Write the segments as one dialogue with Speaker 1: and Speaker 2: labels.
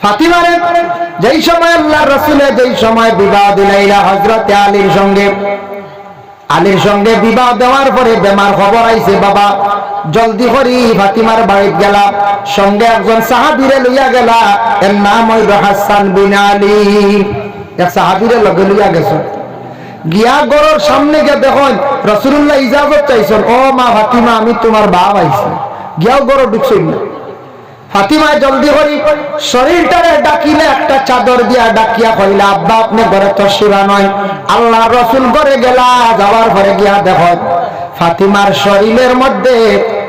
Speaker 1: ফাতিমারে যেই সময় আল্লাহ রাসূলে যেই সময় বিবাহ দিলাইলা হযরতে আলীর সঙ্গে বিবাহ দেওয়ার পরে বেমার খবর আইছে, বাবা জলদি করি ফাতিমার বাড়িতে গেলা, সঙ্গে একজন সাহাবীরে লইয়া গেলা, এর নাম হইল হাসান বিন আলী। এক সাহাবীরে লগে লইয়া গেছে, গিয়া গরর সামনে গিয়ে দেখুন রাসূলুল্লাহ ইজাজত চাইছেন, ও মা ফাতিমা আমি তোমার বাপ আইছি। গিয়াও গরর ঢুকছেন না। ফাতিমা জলদি করি শরীরটারে ডাকিলে একটা চাদর দিয়া ডাকিয়া কইলা, আব্বা আপনি ঘরে তো শিরা নয়, আল্লাহ রাসূল ঘরে গেলা, যাওয়ার পরে গিয়া দেখো ফাতিমার শরীরের মধ্যে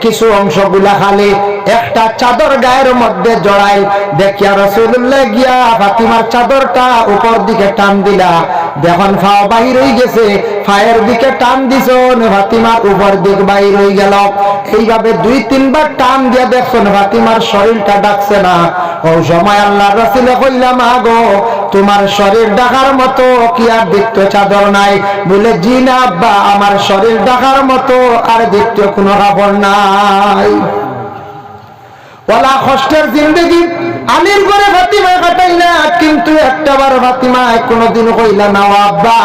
Speaker 1: কিছু অংশগুলা খালি, একটা চাদর গায়ের মধ্যে জড়াই। দেখিয়া রাসূলুল্লাহ গিয়া ফাতিমার চাদরটা উপর দিকে টান দিলা, দেখুন ফা বাহির হয়ে গেছে, ফায়ের দিকে টান দিছন, ফাতিমার উপর দিক বাহির হয়ে গেল। এইভাবে 2-3 বার টান দিয়া দেখছেন ফাতিমার শরীরটা ডাকছে না। ও সময় আল্লাহ রাসূলে কইলাম, আগো তোমার শরীর ডাকার মতো কি আর দ্বিতীয় চাদর নাই? বলে জি না আব্বা, আমার শরীর ডাকার মতো আর দ্বিতীয় কোনো কাপড় নাই। ওলা কষ্টের জিন্দগি আলীর ঘরে ফাতিমা কাটাই না, কিন্তু একটাবার ফাতিমা কোনদিন কইলা না, আব্বা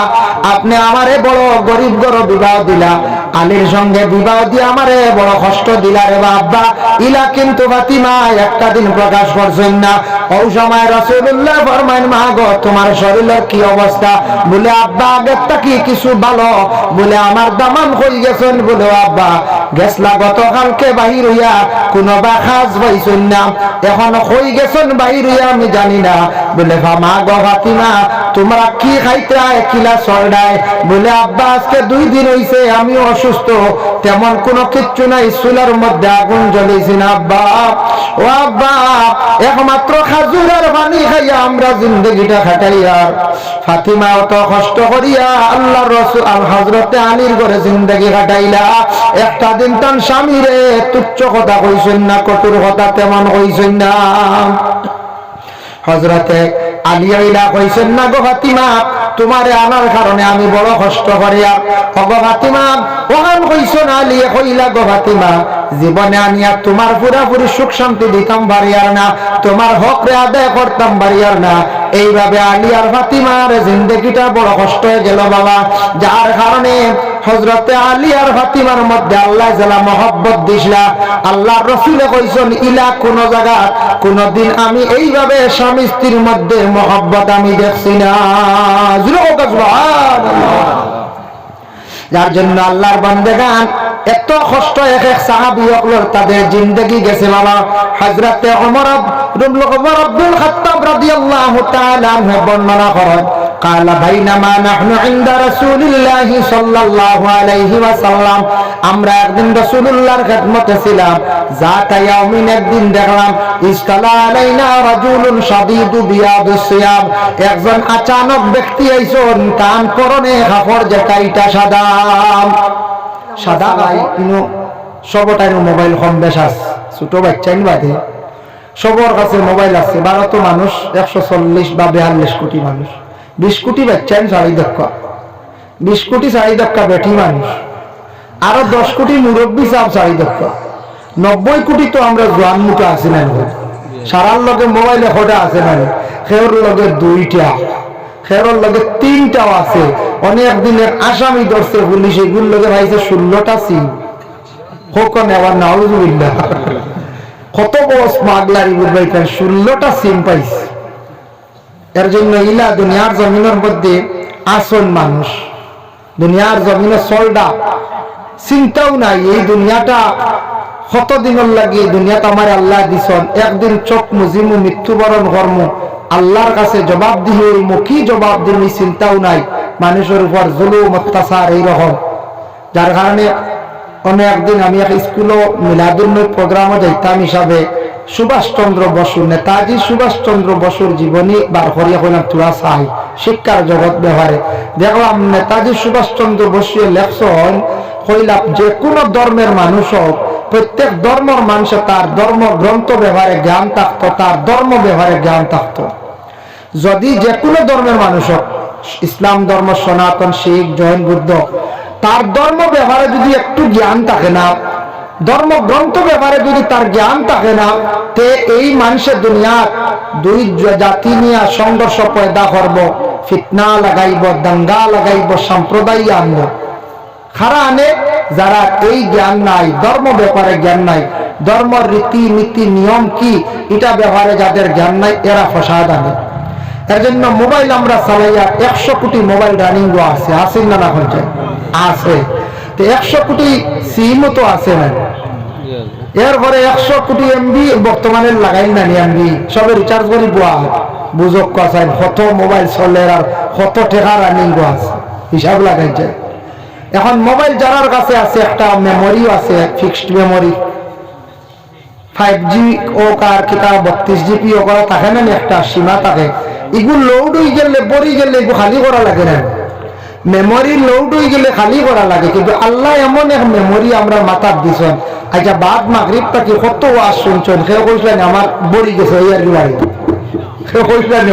Speaker 1: আপনি আমারে বড় গরিব ঘরে বিবাহ দিলা, আলীর সঙ্গে বিবাহ দিয়ে আমারে বড় কষ্ট দিলা রে আব্বা। ইলা কিন্তু ফাতিমা একটা দিন প্রকাশ করছেন না। ওই সময় রাসূলুল্লাহ ফরমাইন, মা গো তোমার শরীরের কি অবস্থা? বলে আব্বা আগেরটা কি কিছু ভালো? বলে আমার দামান হয়ে গেছেন। বলে আব্বা গেছলা গতকালকে বাহির হইয়া কোনো বা খাজ পাইছেন না, এখন হয়ে গেছেন বাহির হইয়া আমি জানি না। বলে মা গো ফাতিমা তোমরা কি খাইতে কিলা সরডায়? বলে আব্বা আজকে 2 দিন হইছে আমি অসুস্থ, তেমন কোনো কিচ্ছু নাই, চুলার মধ্যে আগুন জ্বলেছি না আব্বা। ও আব্বা একমাত্র খাজুর আর পানি খাইয়া আমরা জিন্দগিটা খাটাই। আর ফাতিমা অত কষ্ট করিয়া আল্লাহ রাসূল আর হযরতে আলীর ঘরে জিন্দগি কাটাইলা। একটা দিন তার স্বামীরে তুচ্ছ কথা কইছেন না, কঠোর কথা তেমন কইছেন না। হযরতে আলী আইলা কইছেন না, গো ফাতিমা তোমারে আনার কারণে আমি বড় কষ্ট করিয়া। গো ফাতিমা ওখান কইছেন আলী কইলা, গো ফাতিমা জীবনে আনিয়া তোমার পুরাপুরি সুখ শান্তি দিতাম বাড়িয়ার না, তোমার হক রে আদায় করতাম বাড়িয়ার না। এইভাবে আলী আর ফাতিমার জিন্দগিটা বড় কষ্ট হয়ে গেল বাবা, যার কারণে হযরতে আলী আর ফাতিমার মধ্যে আল্লাহ যারা মহব্বত দিছলা, আল্লাহর রাসূলে কইছেন ইলা কোন জায়গা কোনদিন আমি এইভাবে স্বামী স্ত্রীর মধ্যে মহব্বত আমি দেখছি না। যার জন্য আল্লাহর বান্দাগান এত কষ্ট এক এক সাহাবী হকলর তাদের জিন্দগি গেছে বাবা। হযরতে ওমর ইবনুল খাত্তাব রাদিয়াল্লাহু তাআলা আনহু বর্ণনা করেন, قال بينما نحن عند رسول الله صلى الله عليه وسلم আমরা একদিন রাসূলুল্লাহর খিদমতে ছিলাম। যাতা ইয়াউমিন একদিন দেখলাম ইসতালা আলাইনা রাজুলুন শাদীদু বিয়াদিস সিয়াব, একজন আচানক ব্যক্তি আইছেন, কান পরনে কাপড় যেটা এটা সাদা সাদা গাই কিনো সবটাই মোবাইল কম বেশ আছে, ছোট বাচ্চাই বাদে সবার কাছে মোবাইল আছে। ভারত মানুষ 140 বা 42 কোটি মানুষ, 20 কোটি বাচ্চাই চারি দক্কা, 20 কোটি চারি দক্কা বেঠি মানুষ, আরো 10 কোটি মুরব্বী সব চারি দক্কা, 90 কোটি তো আমরা জোয়ান মুখে আছি না, সারার লগে মোবাইলে খোটা আছে না, খের লগে 2টা, খেরর লগে 3টাও আছে। অনেক দিনের আসামি ধরছে পুলিশ, এগুলোর লগে ভাইছে 16টা সিম হোক নেওয়ার নাউজুবিল্লাহ। কত বড় স্মাগলারি বুঝবাই 16টা সিম পাইছে। এর জন্য ইলা দুনিয়ার জমিনের মধ্যে আসল মানুষ, দুনিয়ার জমিনে সলডা চিন্তাও নাই এই দুনিয়াটা কতদিনের লাগে। এই দুনিয়াটা আমার আল্লাহ দিছন, একদিন চোখ মুজিমু মৃত্যুবরণ কর্ম আল্লাহর কাছে জবাব দিয়ে কি জবাব দিন চিন্তাও নাই। মানুষের উপর জুলুম অত্যাচার এইরকম, যার কারণে একদিন আমি এক স্কুলও মিলাদুন্নবী প্রোগ্রামে যাইতাম হিসাবে সুভাষচন্দ্র বসু, নেতাজি সুভাষচন্দ্র বসুর জীবনী বার করিয়া কইলাম তোরা চাই শিক্ষার জগৎ ব্যবহারে। দেখলাম নেতাজি সুভাষচন্দ্র বসু লেখছেন, কইলাম যে কোনো ধর্মের মানুষ হোক, প্রত্যেক ধর্মের মানুষের তার ধর্ম গ্রন্থ ব্যবহারে জ্ঞান থাকতো, তার ধর্ম ব্যবহারে জ্ঞান থাকতো। যদি যে কোনো ধর্মের মানুষ হোক, ইসলাম ধর্ম, সনাতন, শিখ, জৈন, বুদ্ধ, তার ধর্ম ব্যবহারে যদি একটু জ্ঞান থাকে না, ধর্মগ্রন্থ ব্যাপারে যদি তার জ্ঞান থাকে না, তে এই মানুষের দুনিয়ার দুই জাতি নিয়ে সংঘর্ষ পয়দা করব, ফিতনা লাগাইব, দাঙ্গা লাগাইব, সম্প্রদায় আনব। খারা আনে যারা এই জ্ঞান নাই, ধর্ম ব্যাপারে জ্ঞান নাই, ধর্ম রীতি নীতি নিয়ম কি এটা ব্যাপারে যাদের জ্ঞান নাই, এরা ফসাদ আনে। এর জন্য মোবাইল আমরা চালাইয়া 100 কোটি মোবাইল রানিং আছে, আছে না না হচ্ছে আছে, তো 100 কোটি সিমও তো আছে না, এরপরে 100 কোটি এমবি বর্তমানে লাগাই না, এমবি সবে রিচার্জ করি বুঝক আছে কত মোবাইল চলে আর কত টাকা রানিং আছে, হিসাব লাগাই যায়। এখন মোবাইল যারার কাছে আছে, একটা মেমোরিও আছে, ফিক্সড মেমোরি 5G ও কার কিতা 32GB ও করা থাকে না, একটা সীমা থাকে। এগুলো লোড হয়ে গেলে পড়ে গেলে এগুলো খালি করা লাগে না, মেমোরি লোড হয়ে গেলে খালি করা লাগে। কিন্তু আল্লাহ এমন এক মেমোরি আমরা মাথার দিছেন, আচ্ছা বাদ মাগরিব থাকি কত ওয়াজ শুনছেন, কেউ কইলেন আমার বড়ি গেছে ওই আর কি বাড়ি, কেউ কইলেন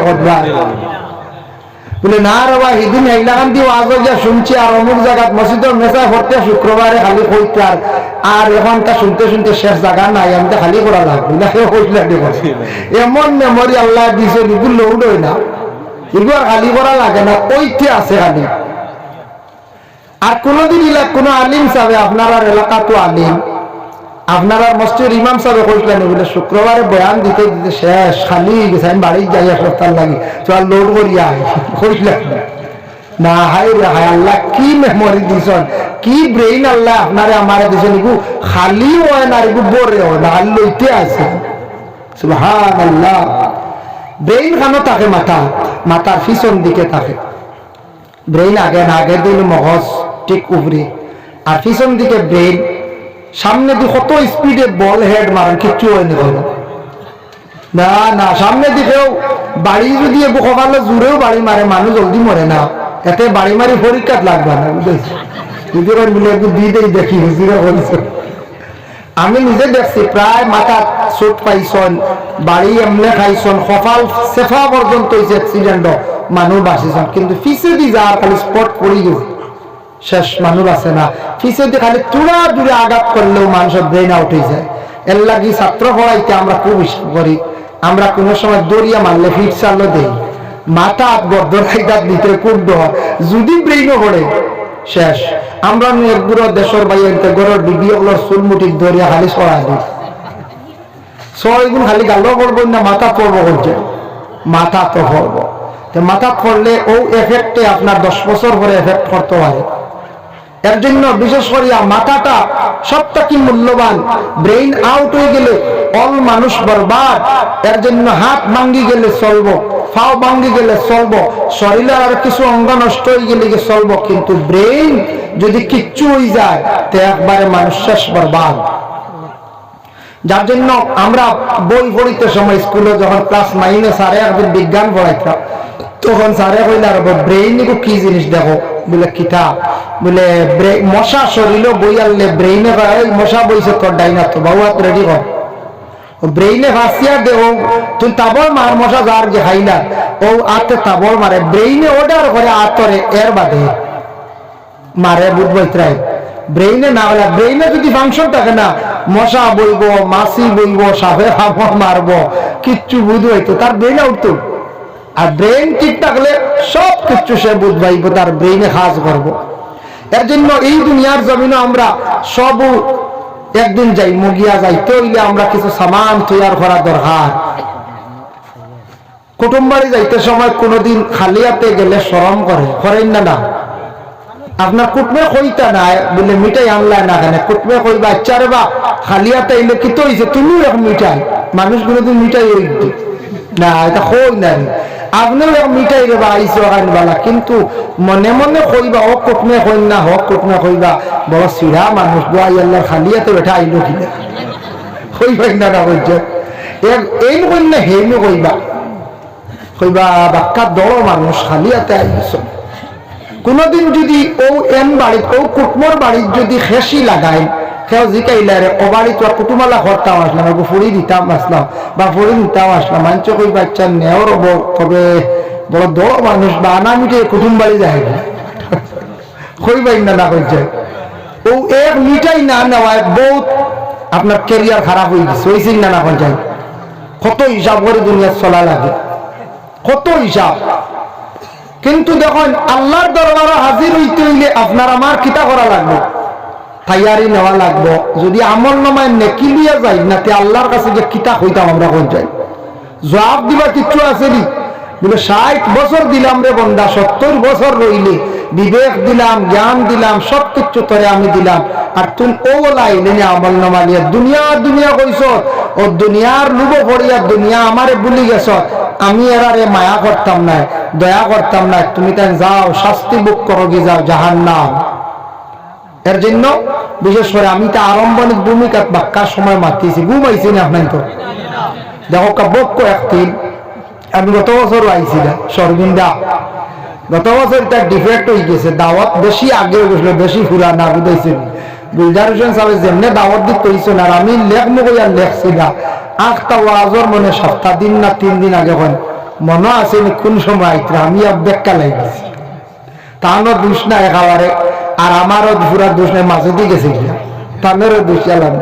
Speaker 1: বলে না রে ভাই সেদিন এইলাখান দিয়ে ওয়াজ হইয়া শুনছি আর অমুক জায়গাত মসজিদের মেসা ভরতে শুক্রবারে খালি কইতে আর এখনটা শুনতে শুনতে শেষ জায়গা নাই, আমি তো খালি করা লাগবে না, কেউ কইলেন এমন মেমোরি আল্লাহ দিছে, এগুলো লোড হয় না, এগুলো খালি করা লাগে না, ওইতে আছে খালি। আর কোনদিন কোন আলিম সাহেব আপনার এলাকা তো আলিম, আপনারা মসজিদের ইমাম সাহেব কইলেন বলে শুক্রবারে বয়ান দিতে দিতে শেষ খালি গেছে, আমি বাড়ি যাই সপ্তাহ লাগি চল লোড করিয়া কইলেন না। হাই রে হাই, আল্লাহ কি মেমোরি দিছেন, কি ব্রেইন আল্লাহ আপনারে আমারে দিছেন, এগু খালি হয় না, এগু বরে হয় না, আল্লাহ লইতে আছে। সুবহানাল্লাহ। ব্রেইন খানো থাকে মাথার পিছন দিকে থাকে, ব্রেইন আগে না, আগে দিল মগজ ঠিক উপরে, আর পিছন দিকে ব্রেইন। সামনে দিয়ে কত স্পিডে বল হেড মারেন, কিচ্ছু হয়নি না না। সামনে দিকেও বাড়ি যদি কপালে জুড়েও বাড়ি মারে, মানুষ জলদি মরে না, এতে বাড়ি মারি পরীক্ষা লাগবে না, বুঝেছি দেখি আমি নিজে দেখছি, প্রায় মাথা চোট পাইছন, বাড়ি এমলে খাইছন, কপাল সেফা পর্যন্ত হয়েছে অ্যাক্সিডেন্ট, মানুষ বাঁচিছন, কিন্তু পিছে দি যার খালি স্পট পড়ে গেছে, শেষ মানুষ আছে না। পিছে দিয়ে খালি চূড়া জুড়ে আঘাত করলেও মানুষের ব্রেন আউট হয়ে যায়। এর লাগি ছাত্র পড়াইতে আমরা খুব ইচ্ছা করি, আমরা কোনো সময় দরিয়া মারলে ফিট চালও দেই, মাথা বদ্ধরাইটার ভিতরে কুণ্ড হয়, যদি ব্রেইনও পড়ে শেষ। আমরা একগুলো দেশের বাইরে গড়ের বিবিগুলোর চুলমুটির দরিয়া খালি ছড়া দিই, ছয়গুণ খালি গালো পড়বো না, মাথা পড়বো করছে, মাথা তো পড়বো, মাথা পড়লে ও এফেক্টে আপনার 10 বছর পরে এফেক্ট করতে পারে। এর জন্য বিশেষ করিয়া মাথাটা সবথেকে মূল্যবান, ব্রেইন আউট হয়ে গেলে অল মানুষ বরবাদ। এর জন্য হাত ভাঙ্গি গেলে চলবো, পাও ভাঙ্গি গেলে চলবো, শরীরের আর কিছু অঙ্গ নষ্ট হয়ে গেলে চলবো, কিন্তু ব্রেইন যদি কিচ্ছু হয়ে যায় তো একবারে মানুষ শেষ বরবাদ। যার জন্য আমরা বই পড়িতে সময় স্কুলে যখন ক্লাস 9-এ স্যারে একদিন বিজ্ঞান পড়াইতাম, তখন স্যারে কইলে আর ব্রেইন কি জিনিস দেখো, বলে কিতাব, বলে মশা শরীর বই আনলে ব্রেইনে মশা বইছে তোর ডাইনা, তো বাবু হাত রেডি কর, ব্রেইনে ভাসিয়া দেহ তুই তাবর মার, মশা যার যে খাইলা ও আতে তাবর মারে, ব্রেইনে অর্ডার করে আতরে, এর বাদে মারে বুধবাই। ব্রেইনে না হলে, ব্রেইনে যদি ফাংশন থাকে না, মশা বইব, মাছি বইব, সাপে মারবো, কিচ্ছু বুধ হইতো, তার ব্রেইনে উঠতো। আর ব্রেইন ঠিক থাকলে সব কিছু সে বুঝবাইব, তার ব্রেইনে কাজ করবো। এর জন্য এই দুনিয়ার জমিনে আমরা সব একদিন যাই, মুগিয়া যাই, তৈলে আমরা কিছু সামান তৈরি করা দরকার। কুটুম বাড়ি যাইতে সময় কোনোদিন খালি হাতে গেলে শরম করেন না না। আপনার কুটমে কইতা না বলে মিঠাই আনলায় না, কেন কুটমে কইবা আচ্ছা রে বা খালি হাতে এলে কি তো হয়েছে, তুমি এরকম মিঠাই, মানুষ কোনোদিন মিঠাই হইতে না, এটা কই না, আপনিও এক মিঠাই রে বা আইসো আনবালা, কিন্তু মনে মনে কইবা ও কুটমে কই না, হক কুটমে কইবা বড় সিধা মানুষ দোয়াই আল্লাহ খালি হাতে বেঠা আইলো কিনা, কইবাই না না কইছে এই কই না, হেনু কইবা বাক্কা দড় মানুষ খালি হাতে আইস। কোনদিন যদি ও এন বাড়িত ও কুটমর বাড়িত যদি খেসি লাগায়, কেউ জিকাইলে রে ও বাড়ি তো কুটুমালা করতাম আসলাম, ফুড়ি দিতাম আসলাম বা ফুড়ি নিতাম আসলাম, মাঞ্চ কই বাচ্চা নেওয়ার তবে বড় দড় মানুষ বা আনা মিটে কুটুম বাড়ি যায় কইবাই না না কইছে। ও এক মিটাই না নেওয়ায় বহুত আপনার ক্যারিয়ার খারাপ হয়ে গেছে, ওই চিন্তা না পঞ্চায়েত কত হিসাব করে দুনিয়া চলা লাগে, কত হিসাব। কিন্তু দেখুন আল্লাহর দরবারে হাজির হইতে হইলে আপনার আমার কিতা করা লাগবে, তৈয়ারি নেওয়া লাগবে। যদি আমল নামায় নেকি লিয়া যাই না তে আল্লাহর কাছে যে কিতা হইতাম আমরা কোন যাই জবাব দিবা কিচ্ছু আছে নি। বলে 60 বছর দিলাম রে বন্দা, 70 বছর রইলে বিবেক দিলাম, জ্ঞান দিলাম, সব কিছু তোরে আমি দিলাম, আর তুমি ও লাইলে আমল নামা লিয়া দুনিয়া দুনিয়া কইছ, ও দুনিয়ার লুবো পড়িয়া দুনিয়া আমারে ভুলি গেছ, আমি এরারে মায়া করতাম না, দয়া করতাম না, তুমি তাই যাও শাস্তি বুক করো গিয়ে যাও জাহান্নাম। এর জন্য বিশেষ করে আমি তো আরম্ভনিক ভূমিকা বাক্কার সময় মাতিয়েছি, ঘুমাইছি না আপনার তো দেখো কাব্য একদিন আমি গত বছর আইছি না সরবিন্দা, গত বছর তার ডিফেক্ট হয়ে গেছে, দাওয়াত বেশি আগে বসলো, বেশি ফুরা না বুঝাইছে গুলজার হোসেন সাহেব যেমনি দাওয়াত দিতে কইছেন আর আমি লেখমু কইয়া লেখছি না, আখটা ওয়াজর মনে সপ্তাহ দিন না 3 দিন আগে হয় মনে আছে কোন সময় আইতে আমি বেক্কা লাগিয়েছি, তারও দুষ না একেবারে, আর আমারও পুরা দোষ নাই, মাঝে দিয়ে গেছে গিয়া তাদেরও দোষ চালাম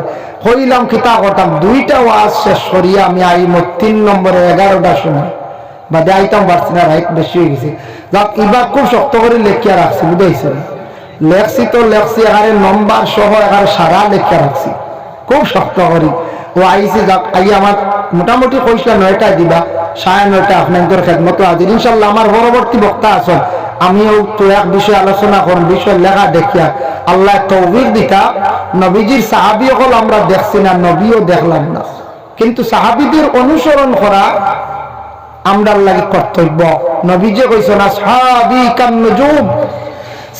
Speaker 1: হইলাম কিতা করতাম। 2টা ওয়াজ শেষ করিয়া আমি আইম 3 নম্বরে 11টার সময় বাদে আইতাম পারছি না, রাইট বেশি হয়ে গেছে। যাক এবার খুব শক্ত করে লেখিয়া রাখছি, বুঝাইছে লেখছি তো লেখছি, এখানে নম্বর সহ এখানে সারা লেখিয়া রাখছি খুব শক্ত করি। ও আইসি যাক আই আমার মোটামুটি কইসা 9টায় দিবা, 9:30 আপনাদের খেদমত হাজির ইনশাল্লাহ। আমার পরবর্তী বক্তা আছেন, আমিও তো এক বিষয় আলোচনা করুন, বিষয় লেখা দেখিয়া আল্লাহ তৌফিক দিতা। নবীজির সাহাবী হল আমরা দেখছি না, নবীও দেখলাম না, কিন্তু সাহাবীদের অনুসরণ করা আমরার লাগে কর্তব্য। নবীজি কইছেন আসহাবী কান নুজুম,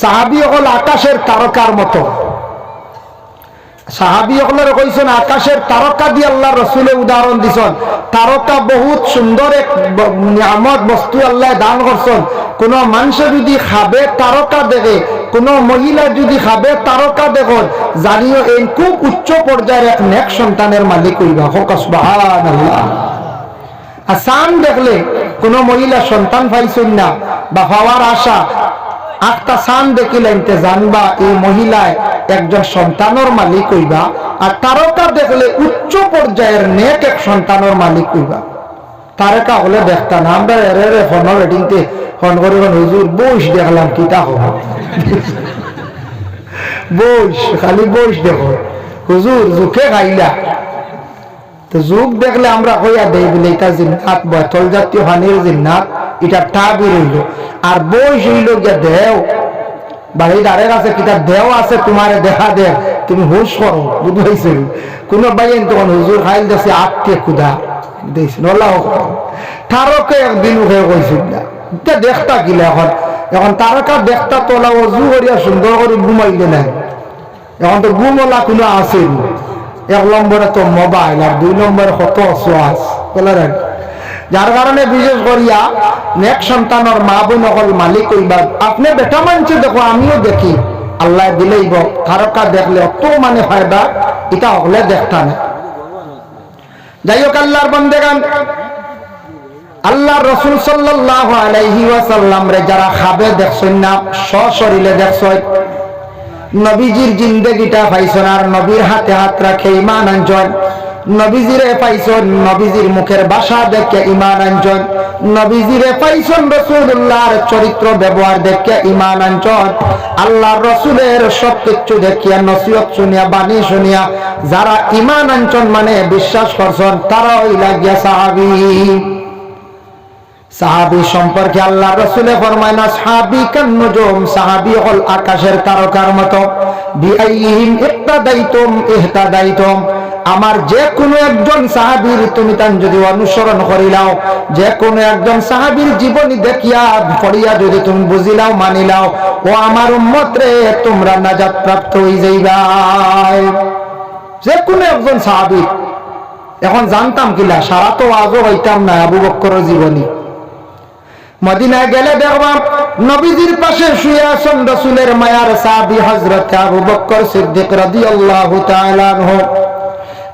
Speaker 1: সাহাবী হল আকাশের তারকার মতো। সাহাবী হলের কইছেন আকাশের তারকা দিয়ে আল্লাহ রসুলে উদাহরণ দিছেন। তারকা বহুত সুন্দর এক নিয়ামত বস্তু আল্লাহ দান করছেন। কোন মানুষ যদি খাবে তারকা দেখে, কোন মহিলা যদি খাবে তারকা দেখুন, জানিও এই খুব উচ্চ পর্যায়ের এক নেক সন্তানের মালিক হইবা। সুবহানাল্লাহ। আর চাঁদ দেখলে কোন মহিলা সন্তান পাইছেন না বা পাওয়ার আশা, 8টা চাঁদ দেখিলেন জানবা এই মহিলায় একজন সন্তানের মালিক হইবা। আর তারকা দেখলে উচ্চ পর্যায়ের নেক এক সন্তানের মালিক হইবা। তারকা হলে দেখতা না, আমরা এর ফোনের রেটিংতে ফোন করে হুজুর বইস দেখলাম কিতা হবো বইস, খালি বইস দেখো হুজুর জুখে খাইলা, তো যুগ দেখলে আমরা হইয়া দেই বলে এটা জিন্নাত, বতল জাতীয় হানির জিন্নাত, এটা টাবি রইল। আর বইস হইল গিয়া দেও বাড়ির আরেক আছে কিতা দেও আছে তোমারে দেখা দে, তুমি হুশ করো, বুঝাইছে কোন বাইন তখন হুজুর খাইল দেশে আটকে ক্ষুধা দিয়েছে নল্লাহ তারকে একদিন উঠে কইছিল না, এটা দেখতা কিলা এখন, এখন তারকা দেখতা তোলা অজু করিয়া সুন্দর করে ঘুমাইলে না। এখন তো ঘুমলা কোনো আছে, 1 নম্বরে তো মোবাইল, আর 2 নম্বরে কত সোয়াস বলে রাখ। যার কারণে বিশেষ করিয়া নেক সন্তানের মা বোন হল মালিক হইবা। আপনি বেটা মানছে দেখো, আমিও দেখি আল্লাহ দিলেইব, তারকা দেখলে অত মানে ফায়দা, এটা হলে দেখতা না। যাই হোক আল্লাহর বান্দাগান, আল্লাহ রসুল সাল্লাল্লাহু আলাইহি ওয়াসাল্লাম রে যারা খাবে দেখছেন না, সশরীরে দেখছেন, নবীজির জিন্দেগিটা পাইছেন, আর নবীর হাতে হাত রাখে ঈমান আনছেন, নবীজিরে পাইছেন, নবীজির মুখের ভাষা দেখে ঈমান আনছেন, নবীজিরে পাইছেন, রাসূলুল্লাহর চরিত্র ব্যবহার দেখে ঈমান আনছেন। আল্লাহর রাসূলের সব কিছু দেখিয়া, নসিহত শুনিয়া, বাণী শুনিয়া যারা ঈমান আনছেন মানে বিশ্বাস করছেন, তারা হইলা গিয়া সাহাবী। সাহাবী সম্পর্কে আল্লাহ রাসূলে ফরমায় না সাহাবী কান নুজুম, সাহাবী হল আকাশের তারকার মতো। বিআইহিম ইক্তাদাইতুম ইহতাদাইতুম, আমার যে কোনো একজন সাহাবীর তুমি তান যদি অনুসরণ করিলাও, যে কোনো একজন সাহাবীর জীবনী দেখিয়া পড়িয়া যদি তুমি বুঝিলাও মানিলাও, ও আমার উম্মত রে তোমরা নাজাত প্রাপ্ত হই যাইবা। যে কোনো একজন সাহাবী, এখন জানতাম কিলা, সারা তো আজও হইতাম না আবু বকরের জীবনী। মদিনায় গেলে দেখবাম নবীজির পাশে শুয়ে আছেন রাসূলের মায়ার সাহাবী হযরত আবু বকর সিদ্দিক রাদিয়াল্লাহু তাআলা আনহু।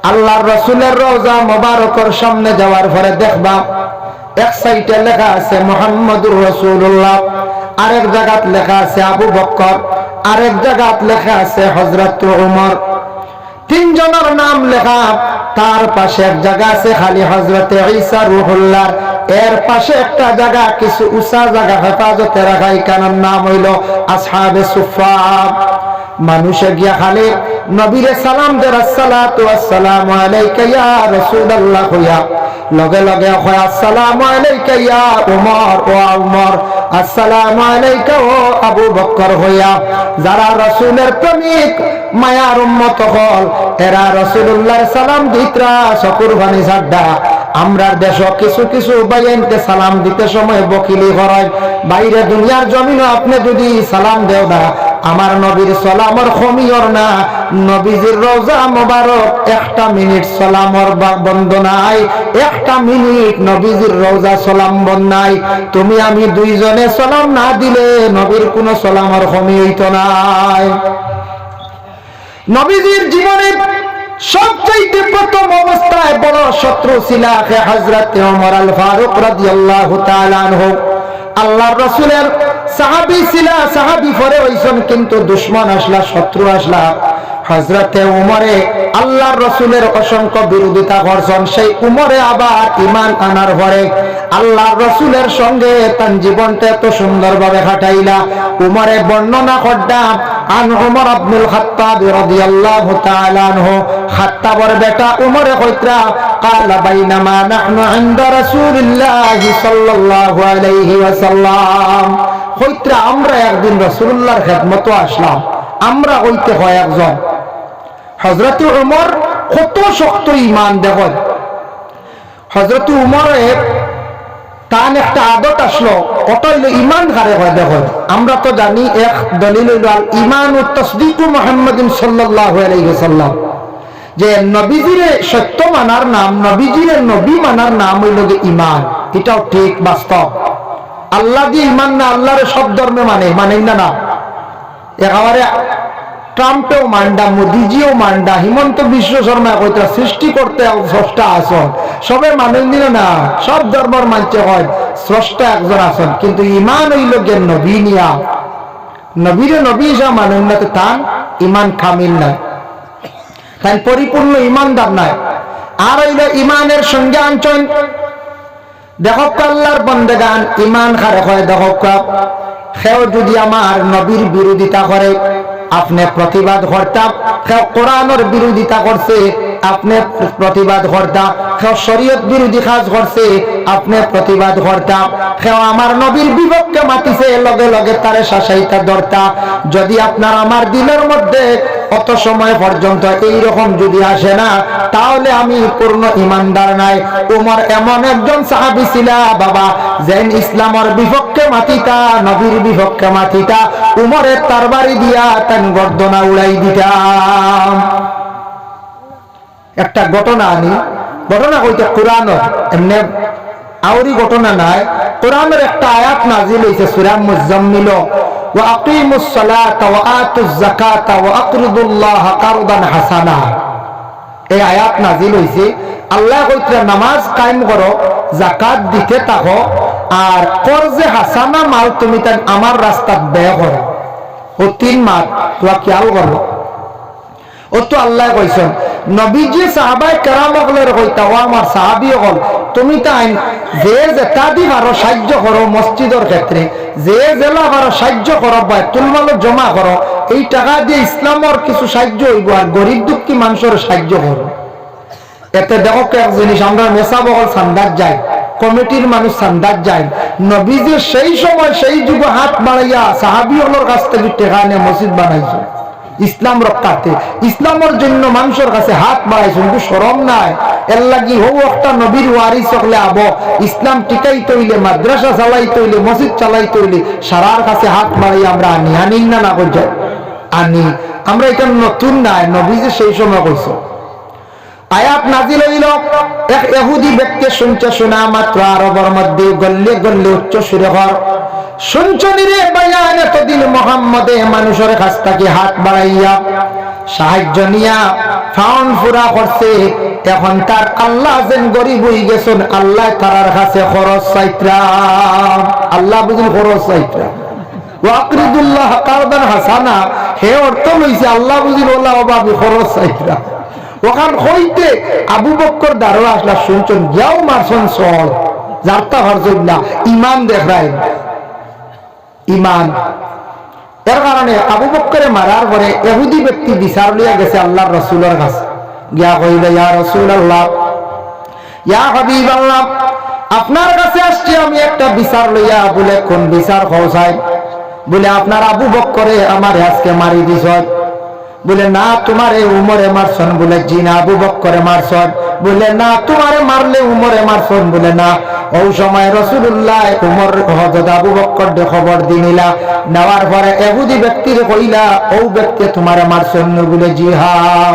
Speaker 1: আল্লাহর রাসূলের রওজা মোবারকের সামনে যাওয়ার পরে দেখবা এক সাইডে লেখা আছে মুহাম্মদুর রাসূলুল্লাহ, আরেক জায়গায় লেখা আছে আবু বকর, আরেক জায়গাত লেখা আছে হযরত ওমর। তিনজনের নাম লেখা, তার পাশে এক জায়গা আছে খালি হযরতে ঈসা রূহুল্লাহ, এর পাশে একটা জায়গা কিছু উঁচা জায়গা হেফাজতে রাখা, এখানের নাম হইল আসহাবে সুফফা। মানুষে গিয়া খালি নবীরে সালাম দেয়, আসসালাতু ওয়াসসালামু আলাইকা ইয়া রাসূলুল্লাহ হইয়া লগে লগে হয় আসসালামু আলাইকা ইয়া ওমর ও ওমর, আসসালামু আলাইকা ও আবু বকর হইয়া। যারা রাসূলের প্রেমিক মায়ার উম্মত হল, এরা রাসূলুল্লাহর সালাম দিতরা চকুর পানি ছাড়ডা। আমরার দেশ কিছু কিছু বাইনকে সালাম দিতে সময় বকিলি করায়, বাইরে দুনিয়ার জমিনও আপনি যদি সালাম দেও না, আমার নবীর সালামর খমিয়র না। নবীজির রওজা মোবারক একটা মিনিট সালামর বন্ধ নাই, একটা মিনিট নবীজির রওজা সালাম বন্ধ নাই। তুমি আমি দুইজনে সালাম না দিলে নবীর কোনো সালামর খমি হইতো নাই। নবীজির জীবনে সবচেয়ে প্রথম অবস্থায় বড় শত্রু ছিল হযরত ওমর আল ফারুক রাদিয়াল্লাহু তাআলা আনহু। আল্লাহর রাসূলের সাহাবী ছিল, সাহাবী পরে হইছেন, কিন্তু দুশমন আসলা, শত্রু আসলা। হযরতে ওমরে আল্লাহর রাসূলের অসংখ্য বিরোধিতা করছেন। সেই ওমরে আবার ঈমান আনার পরে আল্লাহর রাসূলের সঙ্গে তার জীবনটা এত সুন্দরভাবে কাটাইলা। ওমরে বর্ণনা করদাম আন ওমর ইবনুল খাত্তাব রাদিয়াল্লাহু তাআলা আনহু, খাত্তাবের বেটা ওমরে কইত্রা قال بينما نحن عند رسول الله صلى الله عليه وسلم, কইত্রা আমরা একদিন রাসূলুল্লাহর খেদমতে আসলাম। আমরা হইতে হয় একজন হযরত ওমর কত শক্ত ঈমান। দেখুন হযরত ওমরের তার একটা আদত আসলো, ওটা হইল ঈমান হারে হয়। দেখুন আমরা তো জানি এক দলিল হইল আল ঈমান ও তাসদীকু মুহাম্মাদিন সাল্লাল্লাহু আলাইহি ওয়াসাল্লাম, যে নবীজিরে সত্য মানার নাম, নবীজিরে নবী মানার নাম হইল যে ঈমান। এটাও ঠিক বাস্তব। আল্লাহ দিয়ে ঈমান না, আল্লাহরে সব ধর্মে মানে না না। একেবারে ট্রাম্পেও মান্ডা, মোদিজিও মান্ডা, হিমন্ত বিশ্ব শর্মা কইতা সৃষ্টি করতে স্রষ্টা আসন, সবে মানেন দিল না। সব ধর্মের মানছে হয় স্রষ্টা একজন আসন, কিন্তু ঈমান হইল গে নবী নিয়া। নবীরে নবী হিসাবে মানেন না, তো তার ঈমান কামিল নাই, তাই পরিপূর্ণ ঈমানদার নাই। আর হইল ঈমানের সঙ্গে আনছেন। দেখো আল্লাহর বান্দাগান ঈমান খারে হয়। দেখো কেউ যদি আমার নবীর বিরোধিতা করে, আপনি প্রতিবাদ করতাম। কেউ কোরআনের বিরোধিতা করছে, আপনি প্রতিবাদ করতাম। কেউ শরীয়ত বিরোধী কাজ করছে, আপনি প্রতিবাদ করতাম। কেউ আমার নবীর বিপক্ষে মাতিছে, লগে লগে তারে শাসাইতা ধরতা। যদি আপনার আমার দিলের মধ্যে অত সময় পর্যন্ত এইরকম যদি আসে না, তাহলে আমি পূর্ণ ঈমানদার নাই। ওমর এমন একজন সাহাবী ছিল বাবা, যেন ইসলামের বিপক্ষে মাতিতা, নবীর বিপক্ষে মাতিতা, উমরের তরবারি দিয়া তার গর্দনা উড়াই দিতাম। একটা ঘটনা আনি, ঘটনা কইতে কোরআনের এমনি আউরি ঘটনা নাই। কোরআনের একটা আয়াত নাজিল হইছে সূরা মুজাম্মিল, ওয়া আকিমুস সালাতা ওয়া আতুজ যাকাতা ওয়া আকরিদুল্লাহা কারদান হাসানা। এই আয়াত নাজিল হইছে, আল্লাহ কইতে নামাজ কায়েম করো, যাকাত দিতে থাকো, আর কর্জে হাসানা মাল তুমি তাই আমার রাস্তায় ব্যয় করো। ও তিন মাস তোরা খেয়াল করো। ও তো আল্লাহ কইছেন নবীজি সাহাবায়ে কেরাম হলের কইতা, ও আমার সাহাবী হল, তুমি তাই যে যেটা দি পারো সাহায্য করো, মসজিদের ক্ষেত্রে যে জেলা পারো সাহায্য করো, বাইতুল মাল জমা করো, এই টাকা দিয়ে ইসলামের কিছু সাহায্য হইব, আর গরিব দুঃখী মানুষের সাহায্য করো। এতে দেখো এক জিনিস, আমরা মেসা বহল সান্দার যাই, কমিটির মানুষ সান্দার যায়। নবীজি সেই সময় সেই যুগে হাত বাড়াইয়া সাহাবী হলোর কাছ থেকে টেকা নিয়ে মসজিদ বানাইছে ইসলাম রক্ষাতে, ইসলামের জন্য মানুষের কাছে হাত বাড়াইছে। কিন্তু শরম নাই, এর লাগি হো একটা নবীর ওয়ারিস হলে আব ইসলাম টিকাইতে হইলে, মাদ্রাসা চালাইতে হইলে, মসজিদ চালাইতে হইলে সারার কাছে হাত বাড়াই আমরা আনি, আনি না না কই যায় আনি। আমরা এটা নতুন নাই, নবীজি সেই সময় কইছে। আয়াত নাজিল হইল, এক ইহুদি ব্যক্তি শুনছে, শোনা মাত্র আরবের মধ্যে গল্লে গল্লে উচ্চ সুরে ঘর শুনছনি রে বায়ান, এতদিন মুহাম্মদে মানুষের কাছ থেকে হাত বাড়াইয়া সাহায্য নিয়া ফাউন্ড পুরা করছে। এখন তার আল্লাহ যেন গরিব হয়ে গেছেন, আল্লাহ তার কাছে খরচ চাইত্রা। আল্লাহ বুঝুন খরচ চাইত্রা, ওয়াকরিদুল্লাহ কারদান হাসানা, হে অর্থ লইছে আল্লাহ বুঝির ওলা অভাবী খরচ চাইরা। ওখান হইতে আবু বকর দারো আসলা শুনছেন যাও মারছন সল যারতা ভারছেন না, ইমান দেখায় ইমান। এর কারণে আবু বকরে মারার পরে ইহুদি ব্যক্তি বিচার লইয়া গেছে আল্লাহর রাসূলের কাছে, গিয়া কইলে ইয়া রাসূলুল্লাহ, ইয়া হাবিবাল্লাহ, আপনার কাছে আসছি আমি একটা বিচার লইয়া। বলে কোন বিচার খোঁজাই? বলে আপনার আবু বকরে আমার আজকে মারি দিছ। বলে না, তোমারে উমরে মারছন। বলে জি না, আবু বকরে মারছন। বলে না, তোমারে মারলে উমরে মারছন। বলে না। ওই সময় রাসূলুল্লাহ উমর হযরত আবু বকর দে খবর দিনিলা, নেওয়ার পরে ইহুদি ব্যক্তির কইলা ও ব্যক্তি তোমারে মারছন? বলে জি হ্যাঁ।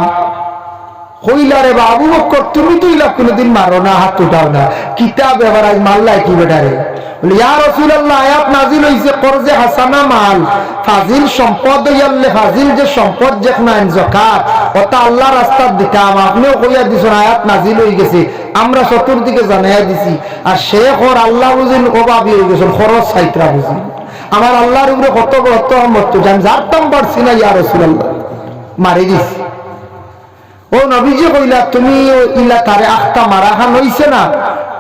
Speaker 1: কইলা রে বা আবু বকর, তুমি তো ইলা কোনদিন মারো না, হাত উঠাও না, কিতাব এবার আজ মারলাই কি বেটারে? বলে ইয়া রাসূলুল্লাহ, আয়াত নাযিল হইছে করজে হাসানা মাল, ফাজিল সম্পদ হইলে ফাজিল যে সম্পদ যেখানে যাকাত ওটা আল্লাহ রাস্তার দিতাম। আপনিও কইয়া দিছেন আয়াত নাযিল হই গেছে, আমরা চতুর্দিকে জানাইয়া দিছি। আর শেখ ওর আল্লাহ বুঝিন অভাবী হয়ে গেছেন, খরচ সাইত্রা বুঝিন। আমার আল্লাহর উপরে কত বড় রহমত, আমি জানতাম পারছি না, ইয়া রাসূলুল্লাহ মারি দিছি। ও নবীজি কইলা তুমি ইলা তারে আখতা মারা খান হইছে না,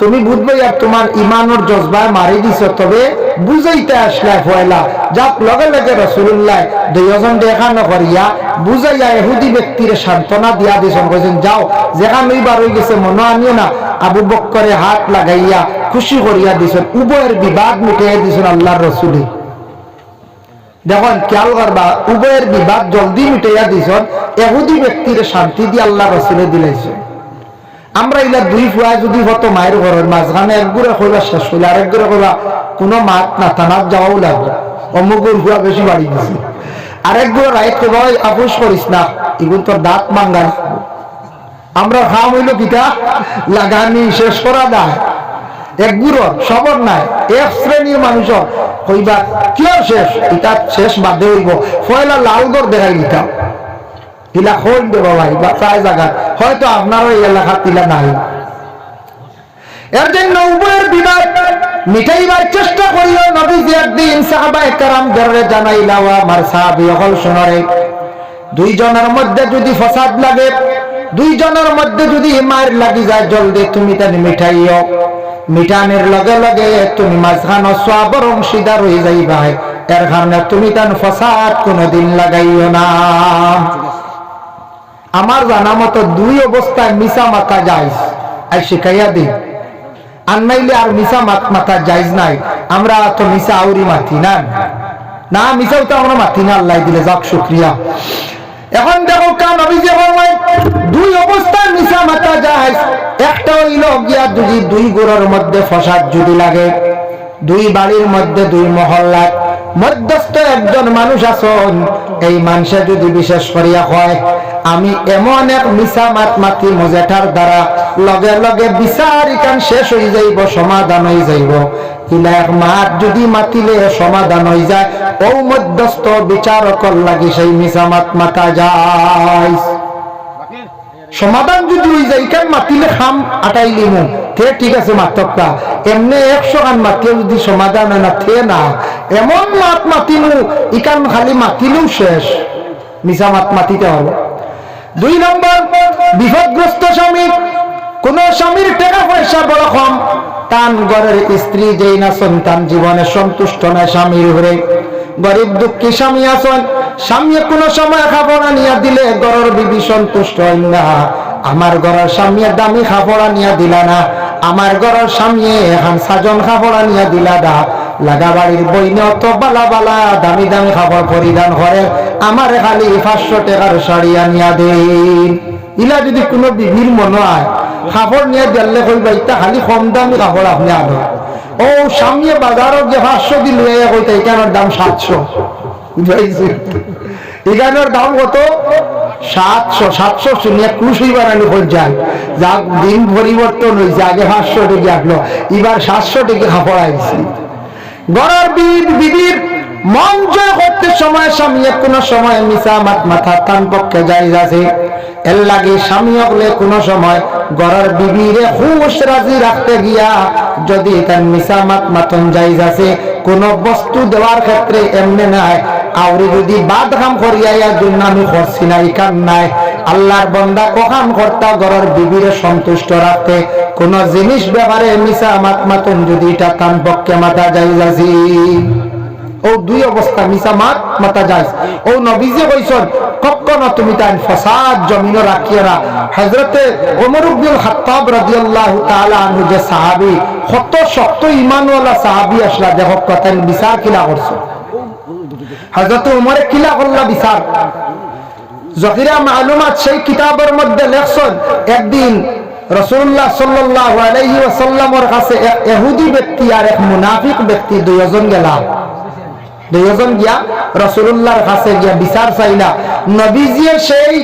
Speaker 1: তুমি বুঝবে আর তোমার ইমানের জজবায় মারি দিছ। তবে বুঝাইতে আসলে পয়লা যাক লগে লগে রাসূলুল্লাহ দুইজন দেখানো করিয়া বুঝাইয়া ইহুদি ব্যক্তির সান্ত্বনা দিয়া দিছেন, কইছেন যাও যেখান লইবার হয়ে গেছে মনে আনিও না। আবু বকরে হাত লাগাইয়া খুশি করিয়া দিছেন, উভয়ের বিবাদ মিটাইয়া দিছেন আল্লাহর রাসূল। দেখুন খেয়াল করবা, উভয়ের বিবাদ জলদি মিটাইয়া দিছেন, ইহুদি ব্যক্তির শান্তি দিয়ে আল্লাহ রাসূলে দিলাইছে। আমরা ইলা দুই ফুয়া যদি হত মায়ের ঘরের মাঝখানে একগুড়ে কইবা শেষ হইলে আরেক গুড়ে কইবা কোনো মাত না, থানার যাওয়াও লাগবে, অমুকের ফুয়া বেশি বাড়ি দিছে। আরেক গুড়ে রাইত কইবা আপোষ করিস না, এগুলো তোর দাঁত মাঙ্গার। আমরা খাওয়া হইল কিতা লাগানি শেষ করা দেয় একগুড়র সবর নাই, এক শ্রেণীর মানুষ কইবা কিয় শেষ, এটা শেষ বাদে হইব পয়লা লালগড় দেখাই দিতা ইলা খোঁজ দেবো ভাই বা চায় জায়গা হয়তো আপনারও এই এলাকা তিলা নাই। এর জন্য উভয়ের বিবাদ মিটাইবার চেষ্টা করিল নবীজি একদিন সাহাবায়ে কেরামদের জানাইলা, আমার সাহাবী হল শুনরে, দুইজনের মধ্যে যদি ফসাদ লাগে, দুইজনের মধ্যে যদি মার লাগি যায়, জলদি তুমি তাকে মিঠাইও। মিটানের লগে লগে তুমি মাঝখানে সওয়াবের অংশীদার হয়ে যাইবা, এর কারণে তুমি তান ফসাদ কোনদিন লাগাইও না। আমার জানা মতো দুই অবস্থায় মিশা মাথা যাইজ আর শিখাইয়া দিই, আর নাইলে আর মিশা মাথা যাইজ নাই। আমরা তো মিশা আউরি মাথি না, না মিশাও তো আমরা মাথি না, আল্লাহ দিলে যাক শুকরিয়া। এখন দেখো কান নবীজি ফরমায় দুই অবস্থায় মিশা মাথা যাইজ। একটা হইল গিয়া যদি দুই গোড়ার মধ্যে ফসাদ যদি লাগে, দুই বাড়ির মধ্যে দুই মহল্লার মধ্যস্থ একজন মানুষ আছেন, এই মানুষে যদি বিশেষ করিয়া হয় আমি এমন এক মিশা মাত মাতি মজেঠার দ্বারা লগে লগে বিচার ইকান শেষ হয়ে যাইব, সমাধান হয়ে যাইব। কিলা এক মাত যদি মাতিলে সমাধান হয়ে যায়, ও মধ্যস্থ বিচারকর লাগি সেই মিশা মাত মাতা যায়। সমাধান যদি হয়ে যায়, ইকান মাতিলে খাম আটাইলি মু থে ঠিক আছে মাতকটা, এমনি 100 গান মাতিয়ে যদি সমাধান হয় না থে না, এমন মাত মাতিলু ইকান খালি মাতিলেও শেষ, মিশা মাত মাতিতে হবে। 2 নম্বর বিপদগ্রস্ত স্বামী, কোন স্বামীর টাকা পয়সা বড় কম, তান ঘরের স্ত্রী যেই না সন্তান জীবনে সন্তুষ্ট নয় স্বামীর উপরে, গরিব দুঃখী স্বামী আছেন, স্বামী কোন সময় খাপড়া নিয়ে দিলে ঘরের বিবি সন্তুষ্ট হয় না। আমার ঘরের স্বামী দামি খাপড়া নিয়ে দিলা না, আমার ঘরের স্বামী এখন সাজন খাপড়া নিয়ে দিলা না, লাগা বাড়ির বইনে অত বালা বালা দামি দামি খাপড় পরিধান করে, আমার খালি 500 টাকার শাড়ি আনিয়া দেন। ইলা যদি কোনো বিবির মনে হয় খাপড় নিয়ে দিলে কইবা ইটা খালি কম দামি খাপড় আপনি আনো, ও স্বামী বাজারত যে 500 দিল কইতে এখানের দাম 700, বুঝাইছি এখানের দাম কত 700 শুনিয়া খুশি বানানো হয়ে যায়। যাক দিন পরিবর্তন হয়েছে, আগে 500 টাকা আসলো, এবার 700 টাকা খাপড় আইছি। ঘরের বিবির মন জয় করতে সময় স্বামী কোনো সময় মিশা মাত মাথা তান পক্ষে যাই আছে, এর লাগে স্বামী হলে কোনো সময় ঘরের বিবিরে খুশ রাজি রাখতে গিয়া যদি তার মিশা মাত মাতন যাই আছে, কোন বস্তু দেওয়ার ক্ষেত্রে এমনি নাই আউরি যদি বাদ কাম করিয়ার জন্য আমি করছি না ইকান নাই আল্লাহর বান্দা কখন কর্তা ঘরের বিবিরে সন্তুষ্ট রাখতে কোন জিনিস ব্যাপারে মিছা মাতমাতন যদি এটা তান পক্ষে মাথা যাইজ আছে ও দুই অবস্থা মিছা মাথা যাইজ ও নবীজি কইছেন কখনো তুমি তাই ফাসাদ জমিন রাখিও না হযরতে ওমর ইবনে খাত্তাব রাদিয়াল্লাহু তাআলা আনহু যে সাহাবী কত শক্ত ঈমানওয়ালা সাহাবী আসলা দেখো কথা বিচার কিলা করছে হযরত ওমর কিলা করলা বিচার যখিরা মালুমাত সেই কিতাবের মধ্যে লেখছেন একদিন রাসূলুল্লাহ সাল্লাল্লাহু আলাইহি ওয়াসাল্লামের কাছে এক ইহুদি ব্যক্তি আর এক মুনাফিক ব্যক্তি দুইজন গেলা দুইজন গিয়া রাসূলুল্লাহর কাছে গিয়া বিচার চাইলা নবীজি সেই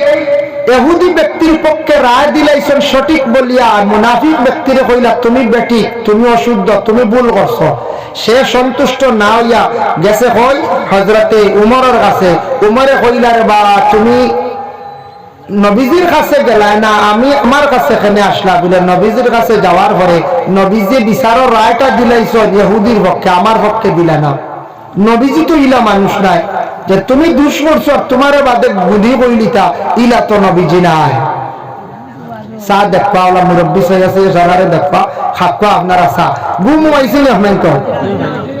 Speaker 1: ইহুদি ব্যক্তির পক্ষে রায় দিলাইছেন সঠিক বলিয়া আর মুনাফিক ব্যক্তিরে কইলা তুমি বেঠিক তুমি অশুদ্ধ তুমি ভুল করছো সে সন্তুষ্ট না হইয়া গেছে কই হযরতে উমরের কাছে উমরে কইলা রে বাবা তুমি নবীজির কাছে গেলা না আমি আমার কাছে এখানে আসলা বলে নবীজির কাছে যাওয়ার পরে নবীজি বিচারের রায়টা দিলাইছেন ইহুদির পক্ষে আমার পক্ষে দিলা না নবীজি তো ইলা মানুষ নাই যে তুমি দুষ করছো তোমার বাদে বুদ্ধি কইলিতা ইলা তো নবীজি নাই সা দেখবা ওলা মুরব্বী হয়ে গেছে সারারে দেখবা খাক্কা আপনারা সা গুম আইছিল আহমেন তো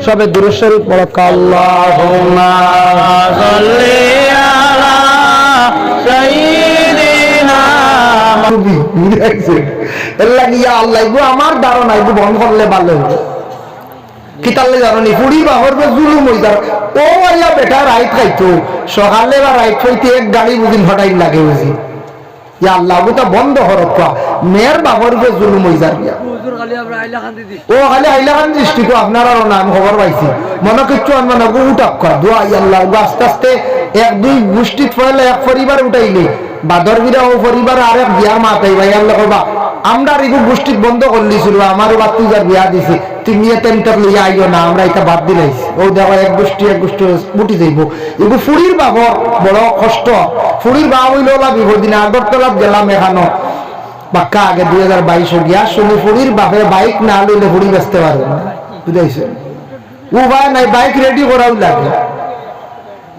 Speaker 1: সবে দুরূদ শরীফ পড়ো আল্লাহুম্মা সাল্লি আলা সাইয়্যিদিনা নবী মিলাইছে আল্লাহ ইয়া আল্লাহ গো আমার ধারণা গো বন্ধ করলে ভালো হবে কিতালে জানি ফুড়ি বাহরবে জুলুম হইতার ও আইয়া বেটা রাইট খাইতো সকালে বা রাইট হইতে এক গাড়ি বুঝিন হটাই লাগে বুঝি ইয়া আল্লাহ ওটা বন্ধ হরপা মেয়ের বাহরবে জুলুম হইতার ইয়া হুজুর খালি আমরা আইলা খান দিছি ও খালি আইলা খান দৃষ্টি কো আপনারা নাম খবর পাইছি মনে কিচ্ছু আনবা গো উঠাক কর দোয়া ইয়া আল্লাহ আস্তে আস্তে এক দুই গোষ্ঠী ফলে এক পরিবার উঠাইলে বাদর বিরা ও পরিবার আরেক বিয়ার মাতাই ভাই আল্লাহ কবা আমরা এগু গোষ্ঠী বন্ধ করলিছিল আমারও বাতুজার বিয়া দিছি তুমি এতেনটা লইয়া আইও না আমরা এটা বাদ দিলাইছি ও দেখো এক গোষ্ঠী উঠি যাইব এগু ফুড়ির বাবর বড় কষ্ট ফুড়ির বাবা হইল বিপদিন আগরতলাত গেলাম এখানো বাক্কা আগে 2022 গিয়া শুনি ফুড়ির বাপের বাইক না লইলে ফুড়ি বেচতে পারবে না বুঝাইছে ও ভাই নাই বাইক রেডি করাও লাগে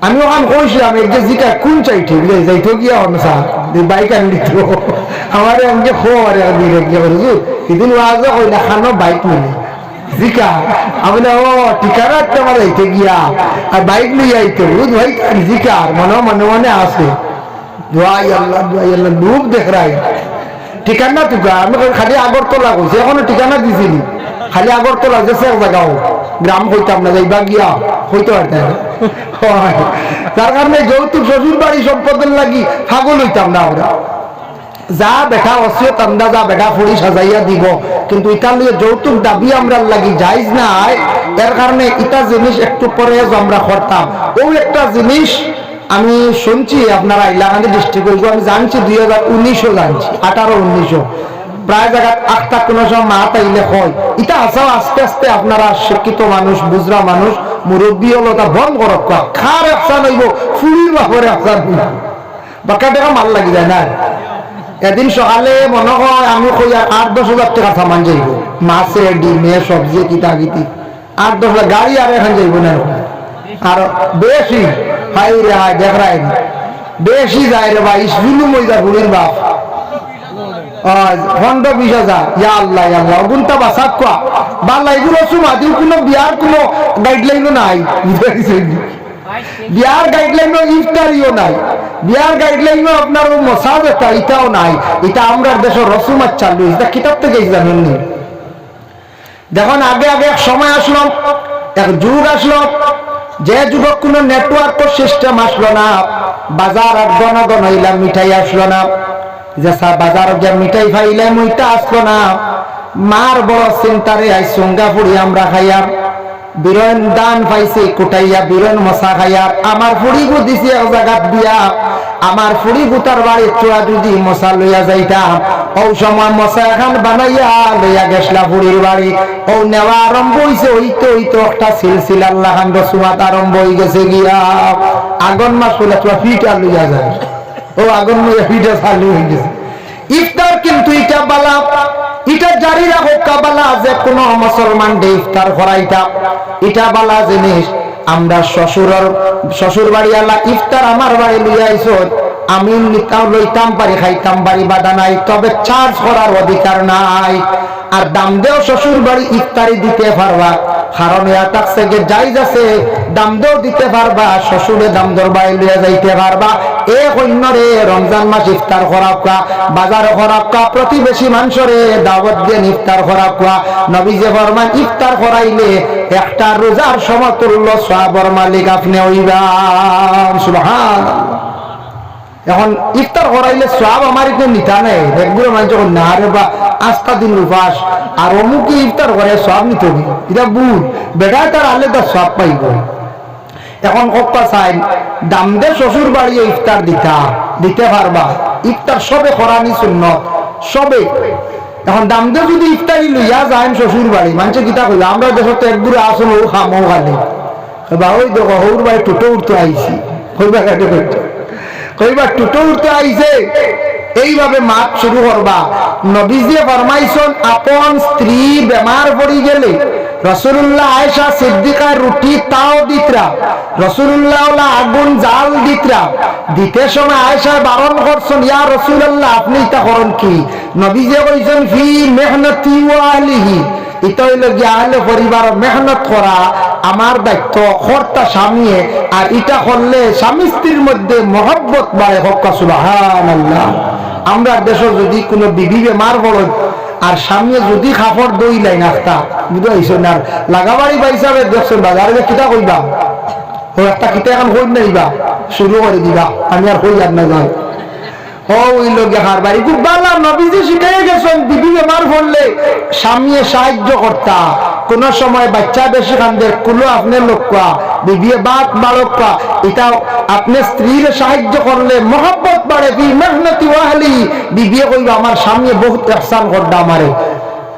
Speaker 1: আমি ওখান কইছিলাম এক যে জিটা কোন চাইতে যাইতো গিয়া অনুসা বাইক আনলি তো আমার আমাকে খো আরে দিলে গিয়া হুজুর সেদিন ওয়াজও কইলা খানো বাইক মিলে জিকা আমি ও ঠিকানা তোমার যাইতে গিয়া আর বাইক লইয়া আইতে বুঝ ভাই জিকা মনে আছে দোয়াই আল্লাহ ডুব দেখ রাই ঠিকানা তুকা আমি খালি আগরতলা কইছি এখনো ঠিকানা দিছিলি খালি আগরতলা যে এক জায়গাও গ্রাম হইতাম না যাইবা গিয়া হইতে পারতাম তার কারণে যৌতুক শ্বশুর বাড়ি সম্পদের লাগি পাগল হইতাম না আমরা যা বেটা অসিয়ত আমরা যা বেটা ফুড়ি সাজাইয়া দিব কিন্তু ইটার লিয়ে যৌতুক দাবি আমরা লাগি যাইজ নাই এর কারণে এটা জিনিস একটু পরে আমরা করতাম ও একটা জিনিস আমি শুনছি আপনারা ইলাকান্দি ডিস্ট্রিক্ট আমি জানছি 2019 জানছি 18-19 প্রায় জায়গা 8টা কোন সময় মা তাইলে হয় এটা আসাও আস্তে আস্তে আপনারা শিক্ষিত মানুষ বুঝরা মানুষ মুরব্বী হলো তা বন্ধ করক খার একসা নইব ফুল বাপরে একসা নইব বাক্কা টাকা মাল লাগি যায় না এদিন সকালে মনে হয় আমি কই 8-10 হাজার টাকা সামান যাইব মাছে ডিমে সবজি কিতা কিতি 8-10 হাজার গাড়ি আর এখন যাইব না আর বেশি হাই রে হাই দেখ রাই বেশি যায় রে ভাই জুলুম হই যায় বুড়ির বাপ 15-20 ইয়া আল্লাহ ইয়া আল্লাহ গুনটা বাসাক কোয়া বাল্লা এগুলো সুমাদি কোনো বিয়ার কোনো গাইডলাইনও নাই বিয়ার গাইডলাইনও ইফতারিও নাই বিয়ার গাইডলাইনও আপনার মসাজ এটাও নাই এটা আমরা দেশের রসুমাত চালু এটা কিতাব থেকে জানেন নি দেখুন আগে এক সময় আসলো এক যুগ আসলো যে যুবক কোনো নেটওয়ার্ক সিস্টেম আসলো না বাজার আর গণগণ হইলাম মিঠাই আসলো না যে বাজার যে মিঠাই খাইলাম ওইটা আসলো না মার বড় চিন্তারে আই সঙ্গা ফুড়ি আমরা খাইয়ার বিরন দান পাইছে কুটাইয়া বিরন মশা খাইয়ার আমার ফুড়ি গু দিছে এক জায়গাত দিয়া আমার ফুড়ি গুতার বাড়ি চুয়া যদি মশা লইয়া যাইতাম ও সময় মশা এখন বানাইয়া লইয়া গেছলা ফুড়ির বাড়ি ও নেওয়া আরম্ভ হইছে হইতে একটা সিলসিলা আল্লাহ খান রসুমাত আরম্ভ হয়ে গেছে গিয়া আগুন মাস হলে চুয়া ফিটা লইয়া যায় ও আগুন লইয়া ফিটা চালু হয়ে গেছে ইফতার কিন্তু এটা বালা এটা জারি রাখো কাবালা যে কোন মুসলমান দে ইফতার করাইতা এটা বালা জিনিস। আমরা শ্বশুর বাড়ি আলা ইফতার আমার বাড়ি লইয়া আইছো, আমি নিতাম লইতাম পারি খাইতাম পারি, বাধা নাই, তবে চার্জ করার অধিকার নাই। আর দাম দেও শ্বশুর বাড়ি ইফতারি দিতে পারবা, কারণ এটা থেকে জায়েজ আছে, দাম দেও দিতে পারবা, শ্বশুরে দাম দর বাড়ি লইয়া যাইতে পারবা। এক অন্যরে রমজান মাস ইফতার করাকা, বাজার করাকা, প্রতিবেশী মানুষরে দাওয়াত দিয়ে ইফতার করাকা। নবী যে ফরমান ইফতার করাইলে একটা রোজার সমতুল্য সওয়াবের মালিক আপনি হইবা। সুবহানাল্লাহ। এখন ইফতার করাইলে সওয়াব আমার একটু নিতা নেই, একগুলো মানুষ যখন না রে বা আস্থা দিন উপাস আর অমুকে ইফতার করে সওয়াব নিতে হবে, এটা ভুল। বেটা তার আলাদা সওয়াব পাইব। এখন কপ্পা চাই দাম দে শ্বশুর বাড়ি ইফতার দিতে পারবা, ইফতার সবে করানি সুন্নত সবে। এখন দাম দে যদি ইফতারি লইয়া যায় শ্বশুর বাড়ি, মানুষে কিতা কইবা আমরা দেশে তো একদূরে আসুন ও খামো খালি বা ওই দেখো হৌর বাড়ি টুটো উঠতে আইছি, কইবা কাটে কইবা টুটো উঠতে আইছে, এইভাবে মাত শুরু করবা। নবীজি ফরমাইছেন আপন স্ত্রী বেমার পড়ি গেলে রাসূলুল্লাহ আয়েশা সিদ্দিকা রুটি তাও দিতরা, রাসূলুল্লাহ আগুন জাল দিতরা। দিতে সময় আয়েশা বারণ করছেন, ইয়া রাসূলুল্লাহ আপনি এটা করেন কি? নবীজি কইছেন ফি মেহনতি ওয়া আহলিহি, এটা হইল গিয়ে আহলে পরিবার মেহনত করা আমার দায়িত্ব, কর্তা স্বামী, আর এটা করলে স্বামী স্ত্রীর মধ্যে মহব্বত বাড়ে। হক সুবহানাল্লাহ। আমরা দেশে যদি কোনো বিবি বেমার পড়ে আর স্বামী যদি খাপড় দই লাই নাস্তা বুঝাইছো না, লাগাবাড়ি পাইসাবে দেখছেন বাজারে কিতা কইবা ও একটা কিতা এখন কই নাইবা শুরু করে দিবা, আমি আর কই আর না যাই ওই লোকে হার বাড়ি খুব ভালো। নবীজি শিখাই গেছেন বিবি বেমার পড়লে স্বামী সাহায্য করতা। কোন সময় বাচ্চা বেশি কান্দে কুলো আপনি লোকা বিবি বাত বালকা, এটা আপনি স্ত্রীর সাহায্য করলে মহব্বত বাড়ে। মেহনতি ওয়াহলি বিবি কইবা আমার স্বামী বহুত ইহসান করদা আমারে,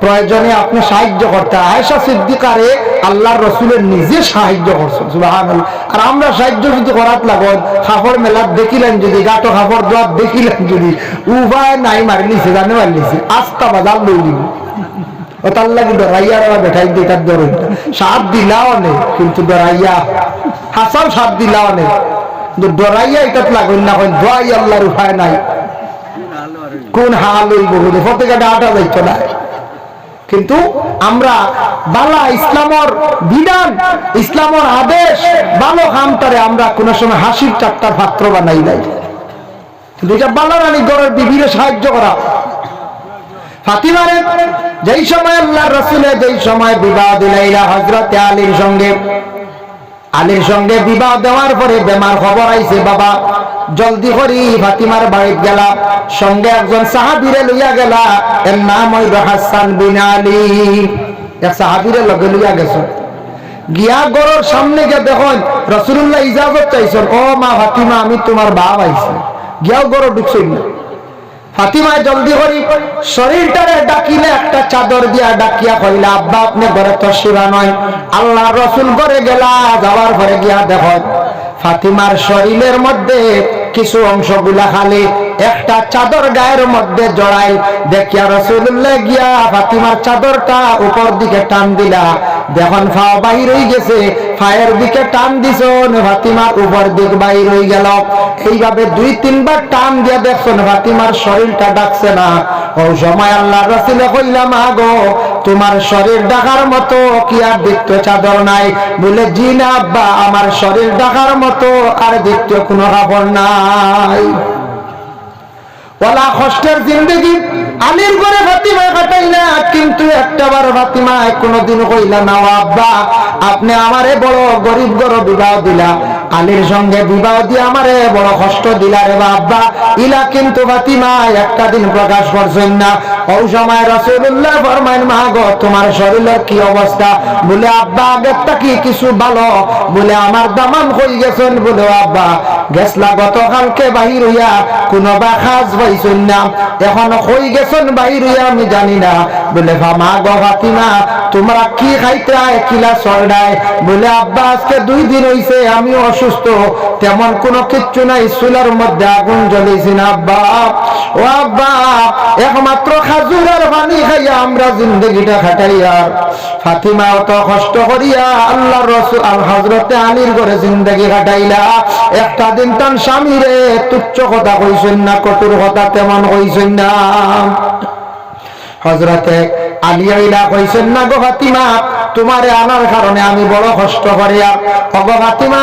Speaker 1: প্রয়োজনে আপনি সাহায্য করতে। আয়েশা সিদ্দিকারে আল্লাহর রাসূলের নিজে সাহায্য করছেন। সুবহানাল্লাহ। আর আমরা সাহায্য যদি করাত লাগত খাফড় মেলাত দেখিলেন যদি গাটো খাফড় দোয়াত দেখিলেন যদি উভয় নাই মারিলিছে জানে মারিলিছে আস্তা বাজার লইলি ও তার লাগি ডরাইয়া বেঠাই দিতার ধরে সাপ দিলাও নেই, কিন্তু ডরাইয়া হাসান সাপ দিলাও নেই, কিন্তু ডরাইয়া এটাত লাগল না হয় দোয়াই আল্লাহর উপায় নাই। কোন হাল হইব বলে ফতেকাটা আটা যাইতো না। কিন্তু আমরা বালা ইসলামর বিধান, ইসলামর আদেশ ভালো কামটারে আমরা কোন সময় হাসির চারটার পাত্র বানাই নাই। কিন্তু এটা বালা রানী ঘরের বিবিরে সাহায্য করা। ফাতিমারে যেই সময় আল্লাহ রাসূলে যেই সময় বিবাহ দিলাইলা হযরতে আলীর সঙ্গে বিবাহ দেওয়ার পরে বেমার খবর আইছে, বাবা জলদি করি ফাতিমার বাড়িতে গেলা, সঙ্গে একজন সাহাবীরে লইয়া গেলা, এর নাম হইল হাসান বিন আলী। এক সাহাবীরে লগে লইয়া গেছে, গিয়া গরর সামনে গিয়ে দেখুন রাসূলুল্লাহ ইজাজত চাইছেন, ও মা ফাতিমা আমি তোমার বাপ আইছি। গিয়াও গরর ঢুকছেন না। ফাতিমা জলদি করি শরীরটারে ডাকিলে একটা চাদর দিয়া ডাকিয়া কইলা, আব্বা আপনি ঘরে তো শিবা নয়, আল্লাহ রাসূল ঘরে গেলা, যাওয়ার পরে গিয়া দেখো ফাতিমার শরীরের মধ্যে কিছু অংশগুলা খালি, একটা চাদর গায়ের মধ্যে জড়াই। দেখিয়া রাসূলুল্লাহ গিয়া ফাতিমার চাদরটা উপর দিকে টান দিলা, দেখুন ফা বাহির হয়ে গেছে, ফায়ের দিকে টান দিছন ফাতিমার উপর দিক বাহির হয়ে গেল। এইভাবে 2-3 বার টান দিয়ে দেখছেন ফাতিমার শরীরটা ডাকছে না। ও সময় আল্লাহ রাসূলে কইলাম, আগো তোমার শরীর ডাকার মতো কি আর দ্বিতীয় চাদর নাই? বলে জি না আব্বা, আমার শরীর ডাকার মতো আর দ্বিতীয় কোনো কাপড় নাই। ওলা কষ্টের জিন্দগি আলীর ঘরে ফাতিমা কাটাই না, কিন্তু একটাবার ফাতিমা কোনদিন কইলা না, আব্বা আপনি আমারে বড় গরিব ঘরে বিবাহ দিলা, আলীর সঙ্গে বিবাহ দিয়ে আমারে বড় কষ্ট দিলা রে আব্বা। ইলা কিন্তু ফাতিমা একটা দিন প্রকাশ করছেন না। ওই সময় রাসূলুল্লাহ ফরমাইন, মা গো তোমার শরীরের কি অবস্থা? বলে আব্বা আগেরটা কি কিছু ভালো? বলে আমার দামান হয়ে গেছেন। বলে আব্বা গেছলা গতকালকে বাহির হইয়া কোনো বা খাজ পাইছেন না, এখন হয়ে গেছেন বাহির হইয়া আমি জানি না। বলে মা গো ফাতিমা তোমরা কি খাইতে আয় কিলা সরডায়? বলে আব্বা আজকে 2 দিন হইছে আমি অসুস্থ, তেমন কোনো কিচ্ছু নাই, চুলার মধ্যে আগুন জ্বলেছি না আব্বা। ও আব্বা একমাত্র খাজুরের পানি খাইয়া আমরা জিন্দগিটা কাটাই। আর ফাতিমা অত কষ্ট করিয়া আল্লাহর রাসূল আর হযরতে আলীর ঘরে জিন্দগি কাটাইলা। একটা দিন তার স্বামীরে তুচ্ছ কথা কইছেন না, কঠোর কথা তেমন কইছেন না। হযরতে আলী আইলা কইছেন না গো ফাতিমা তোমারে আনার কারণে আমি বড় কষ্ট করি। আর গো ফাতিমা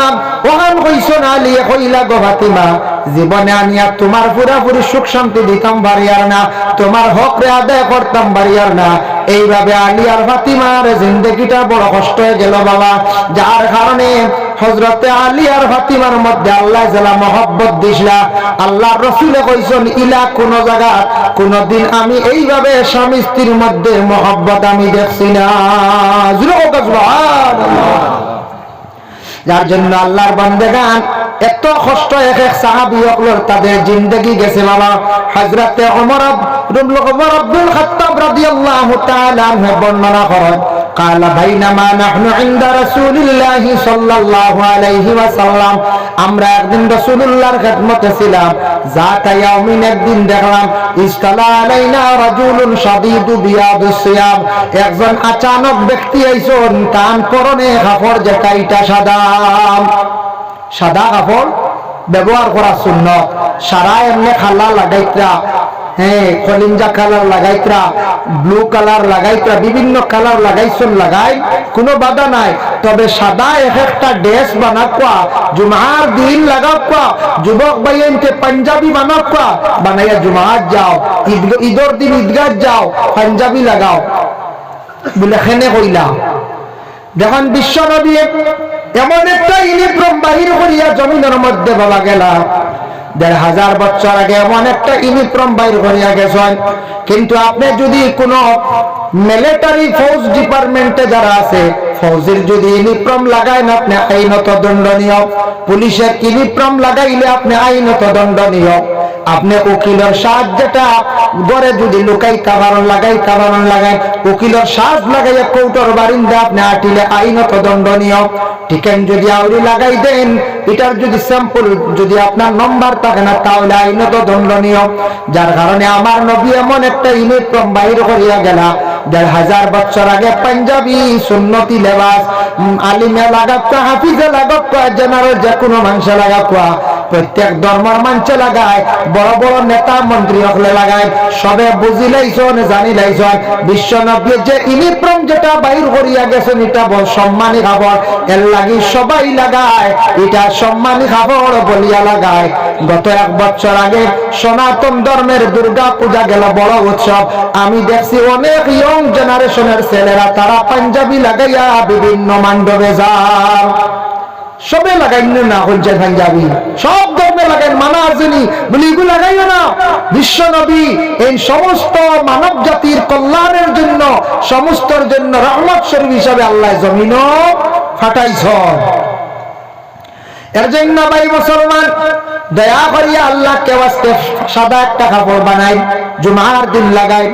Speaker 1: ওখান কইছেন আলী কইলা গো ফাতিমা জীবনে আনিয়া তোমার পুরাপুরি সুখ শান্তি দিতাম বাড়িয়ার না, তোমার হক রে আদায় করতাম বাড়িয়ার না। এইভাবে আলী আর ফাতিমার জিন্দগিটা বড় কষ্ট হয়ে গেল বাবা, যার কারণে হযরতে আলী আর ফাতিমার মধ্যে আল্লাহ যারা মহব্বত দিছলা, আল্লাহর রাসূল কইছেন ইলা কোন জায়গা কোনদিন আমি এইভাবে স্বামী স্ত্রীর মধ্যে মহব্বত আমি দেখছি না। যার জন্য আল্লাহর বান্দাগান এত কষ্ট এক এক সাহাবী হকলর তাদের জিন্দেগি গেছে বাবা। হযরতে ওমর ইবনুল খাত্তাব রাদিয়াল্লাহু তাআলা আনহু বর্ণনা করেন قال بينما نحن عند رسول الله صلى الله عليه وسلم আমরা একদিন রাসূলুল্লাহর খিদমতে ছিলাম। যাতা ইয়াউমিন একদিন দেখলাম ইসতালা আলাইনা রাজুলুন শাদীদু বিয়াদিস সিয়াব, একজন আচানক ব্যক্তি আইছেন তার পরনে কাপড় যেটা এটা সাদা। সাদা কাপড় ব্যবহার করা সুন্নাত, সারা এমনি খালা লাগাইত্রা, হ্যাঁ কলিঞ্জা কালার লাগাইত্রা, ব্লু কালার লাগাইত্রা, বিভিন্ন কালার লাগাইছেন লাগাই কোনো বাধা নাই। তবে সাদা এক একটা ড্রেস বানাকুয়া জুমার দিন লাগাকুয়া, যুবক ভাইয়েনকে পাঞ্জাবি বানাকুয়া বানাইয়া জুমার যাও, ঈদর দিন ঈদগাহ যাও পাঞ্জাবি লাগাও বলে খেনে কইলা। দেখুন বিশ্ব নবী এমন একটা ইউনিফর্ম বাহির করিয়া জমিনের মধ্যে বাবা গেলা। ১,৫০০ বছর আগে এমন একটা ইউনিফর্ম বাইর করিয়া গেছেন। কিন্তু আপনি যদি কোন মিলিটারি ফৌজ ডিপার্টমেন্টে যারা আছে, ফৌজের যদি ইউনিফর্ম লাগায় না আপনি আইনত দণ্ডনীয়, পুলিশের ইউনিফর্ম লাগাইলে আপনি আইনত দণ্ডনীয়। আপনি উকিলের সাহায্যটা গড়ে যদি লুকাই কাভারণ লাগাই উকিলের সাজ লাগাইয়া কৌটোর বারিন্দা আপনি আটিলে আইনত দণ্ডনীয়। টিকেন যদি আউরি লাগাই দেন, এটার যদি স্যাম্পল যদি আপনার নম্বর থাকে না তাহলে আইনত দণ্ডনীয়। যার কারণে আমার নবী এমন একটা ইউনিফর্ম বাইর করিয়া গেলা। ১,৫০০ বছর আগে পাঞ্জাবি সুন্নতি লেবাস আলিমে লাগাত, হাফিজে লাগাত, জেনারেল যে কোনো মানুষে লাগাত, প্রত্যেক ধর্মের মানুষে লাগায়, বড় বড় নেতা মন্ত্রী হলে লাগায়। সবে বুঝি লাইছন জানি লাইছন বিশ্ব নবী যে ইউনিফর্ম যেটা বাইর করিয়া গেছেন এটা সম্মানী খাবার, এর লাগি সবাই লাগায়, এটা সম্মানী খাবার বলিয়া লাগায়। গত 1 বছর আগে সনাতন ধর্মের দুর্গা পূজা গেল বড় উৎসব, আমি দেখছি অনেক ইয়ং জেনারেশনের ছেলেরা তারা পাঞ্জাবি লাগাইয়া বিভিন্ন মণ্ডপে যায়। সবে লাগাই না হচ্ছে পাঞ্জাবি, সব ধর্মে লাগাই, মানা আসেনি বলি এগুলো লাগাইও না। বিশ্ব নবী এই সমস্ত মানব জাতির কল্যাণের জন্য, সমস্তর জন্য রহমত শরীফ হিসাবে আল্লাহ জমিন ফাটাইছ। এর জন্য ভাই মুসলমান দয়া করিয়া আল্লাহকে ওয়াস্তে সাদা একটা কাপড় বানাই, জুমার দিন লাগাই,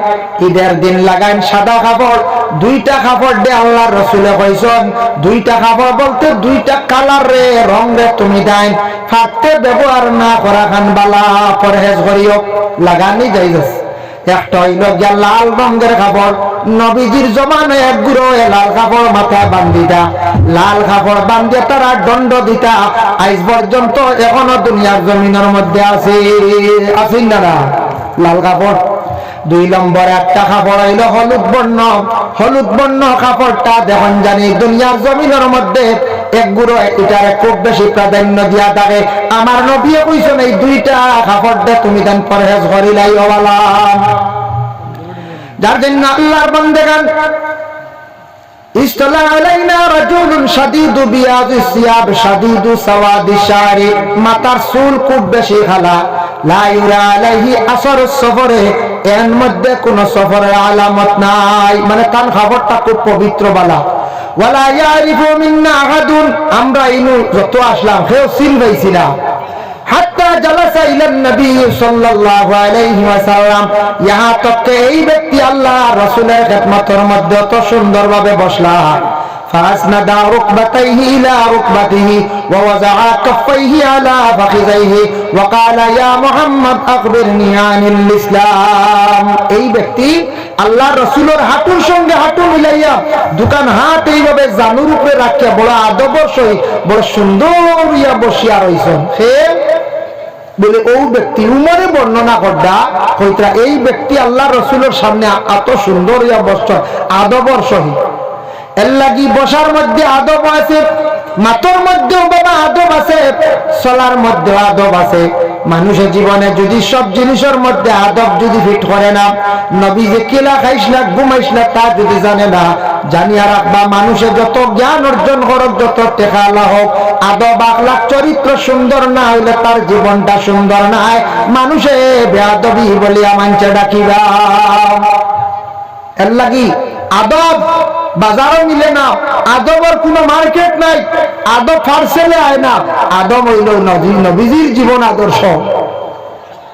Speaker 1: ঈদের দিন লাগাই সাদা কাপড়। 2টা কাপড় দে আল্লাহর রাসূলে কইছেন, 2টা কাপড় বলতে 2টা কালার রে রং রে তুমি দেন, ফাটতে ব্যবহার না করা খান বালা পরহেজ করিও, লাগানি যাইস। একটা হইল গিয়া লাল রঙের কাপড়, নবীজির জমানায় এক গুরো লাল কাপড় মাথায় বান্ধিতা, লাল কাপড় বান্ধিয়ে তারা দণ্ড দিতা। আজ পর্যন্ত এখনো দুনিয়ার জমিনের মধ্যে আছে না লাল কাপড়। 2 নম্বর একটা কাপড় হইল হলুদ বর্ণ কাপড়টা দেখুন জানি দুনিয়ার জমিনের মধ্যে এক গুরো এটারে খুব বেশি প্রাধান্য দিয়া থাকে। আমার নবী কইছেন এই 2টা কাপড় দে তুমি দেন পরহেজ করিলাই ওয়ালা। যার জন্য আল্লাহর বান্দাগান ইসতালা আলাইনা রাজুলুন শাদীদু বিয়াদিস সিয়াব শাদীদু সাওয়াদিশ শারি, মাথার চুল খুব বেশি খালা, লা ইউরা আলাইহি আসরুস সফরে, এর মধ্যে কোন সফরের আলামত নাই, মানে তার খবরটা খুব পবিত্র বালা। ওয়ালা ইয়ারিফু মিন্না আহাদুন, আমরা ইনু যত আসলাম কেউ চিন পাইছি না। হাত্তা জালাসা ইলা নবী সাল্লাল্লাহু আলাইহি ওয়াসাল্লাম, ইহা তক এই ব্যক্তি আল্লাহ রাসূলের খিদমতের মধ্যে অত সুন্দরভাবে বসলা। فأسند ركبتيه إلى ركبته ووضع كفيه على فخذيه وقال يا محمد أخبرني عن الإسلام। এই ব্যক্তি আল্লাহ রাসূলের হাঁটুর সঙ্গে হাঁটু মিলাইয়া দুকান হাত এইভাবে জানুর উপরে রাখিয়া বড় আদবের সহিত বড় সুন্দর ইয়া বসিয়া রইছেন। সে বলে ও ব্যক্তি উমরে বর্ণনা করদা কইতরা এই ব্যক্তি আল্লাহ রাসূলের সামনে এত সুন্দর ইয়া বসছেন আদবের সহিত। এর লাগি বসার মধ্যে আদব আছে, মাতর মধ্যেও বাবা আদব আছে, চলার মধ্যে আদব আছে। মানুষের জীবনে যদি সব জিনিসের মধ্যে আদব যদি ফিট করে না, নবী যে কেলা খাইস না ঘুমাইস না তা যদি জানে না, জানিয়া রাখবা মানুষের যত জ্ঞান অর্জন করুক, যত টেকালা হোক, আদব আখলাক চরিত্র সুন্দর না হইলে তার জীবনটা সুন্দর না হয়। মানুষে বেয়াদবি বলিয়া মানছে ডাকিবা। এর লাগি আদব বাজারও মিলে না, আদবের কোনো মার্কেট নাই, আদব পার্সেলে আয় না। আদব হইল নবীজির জীবন আদর্শ,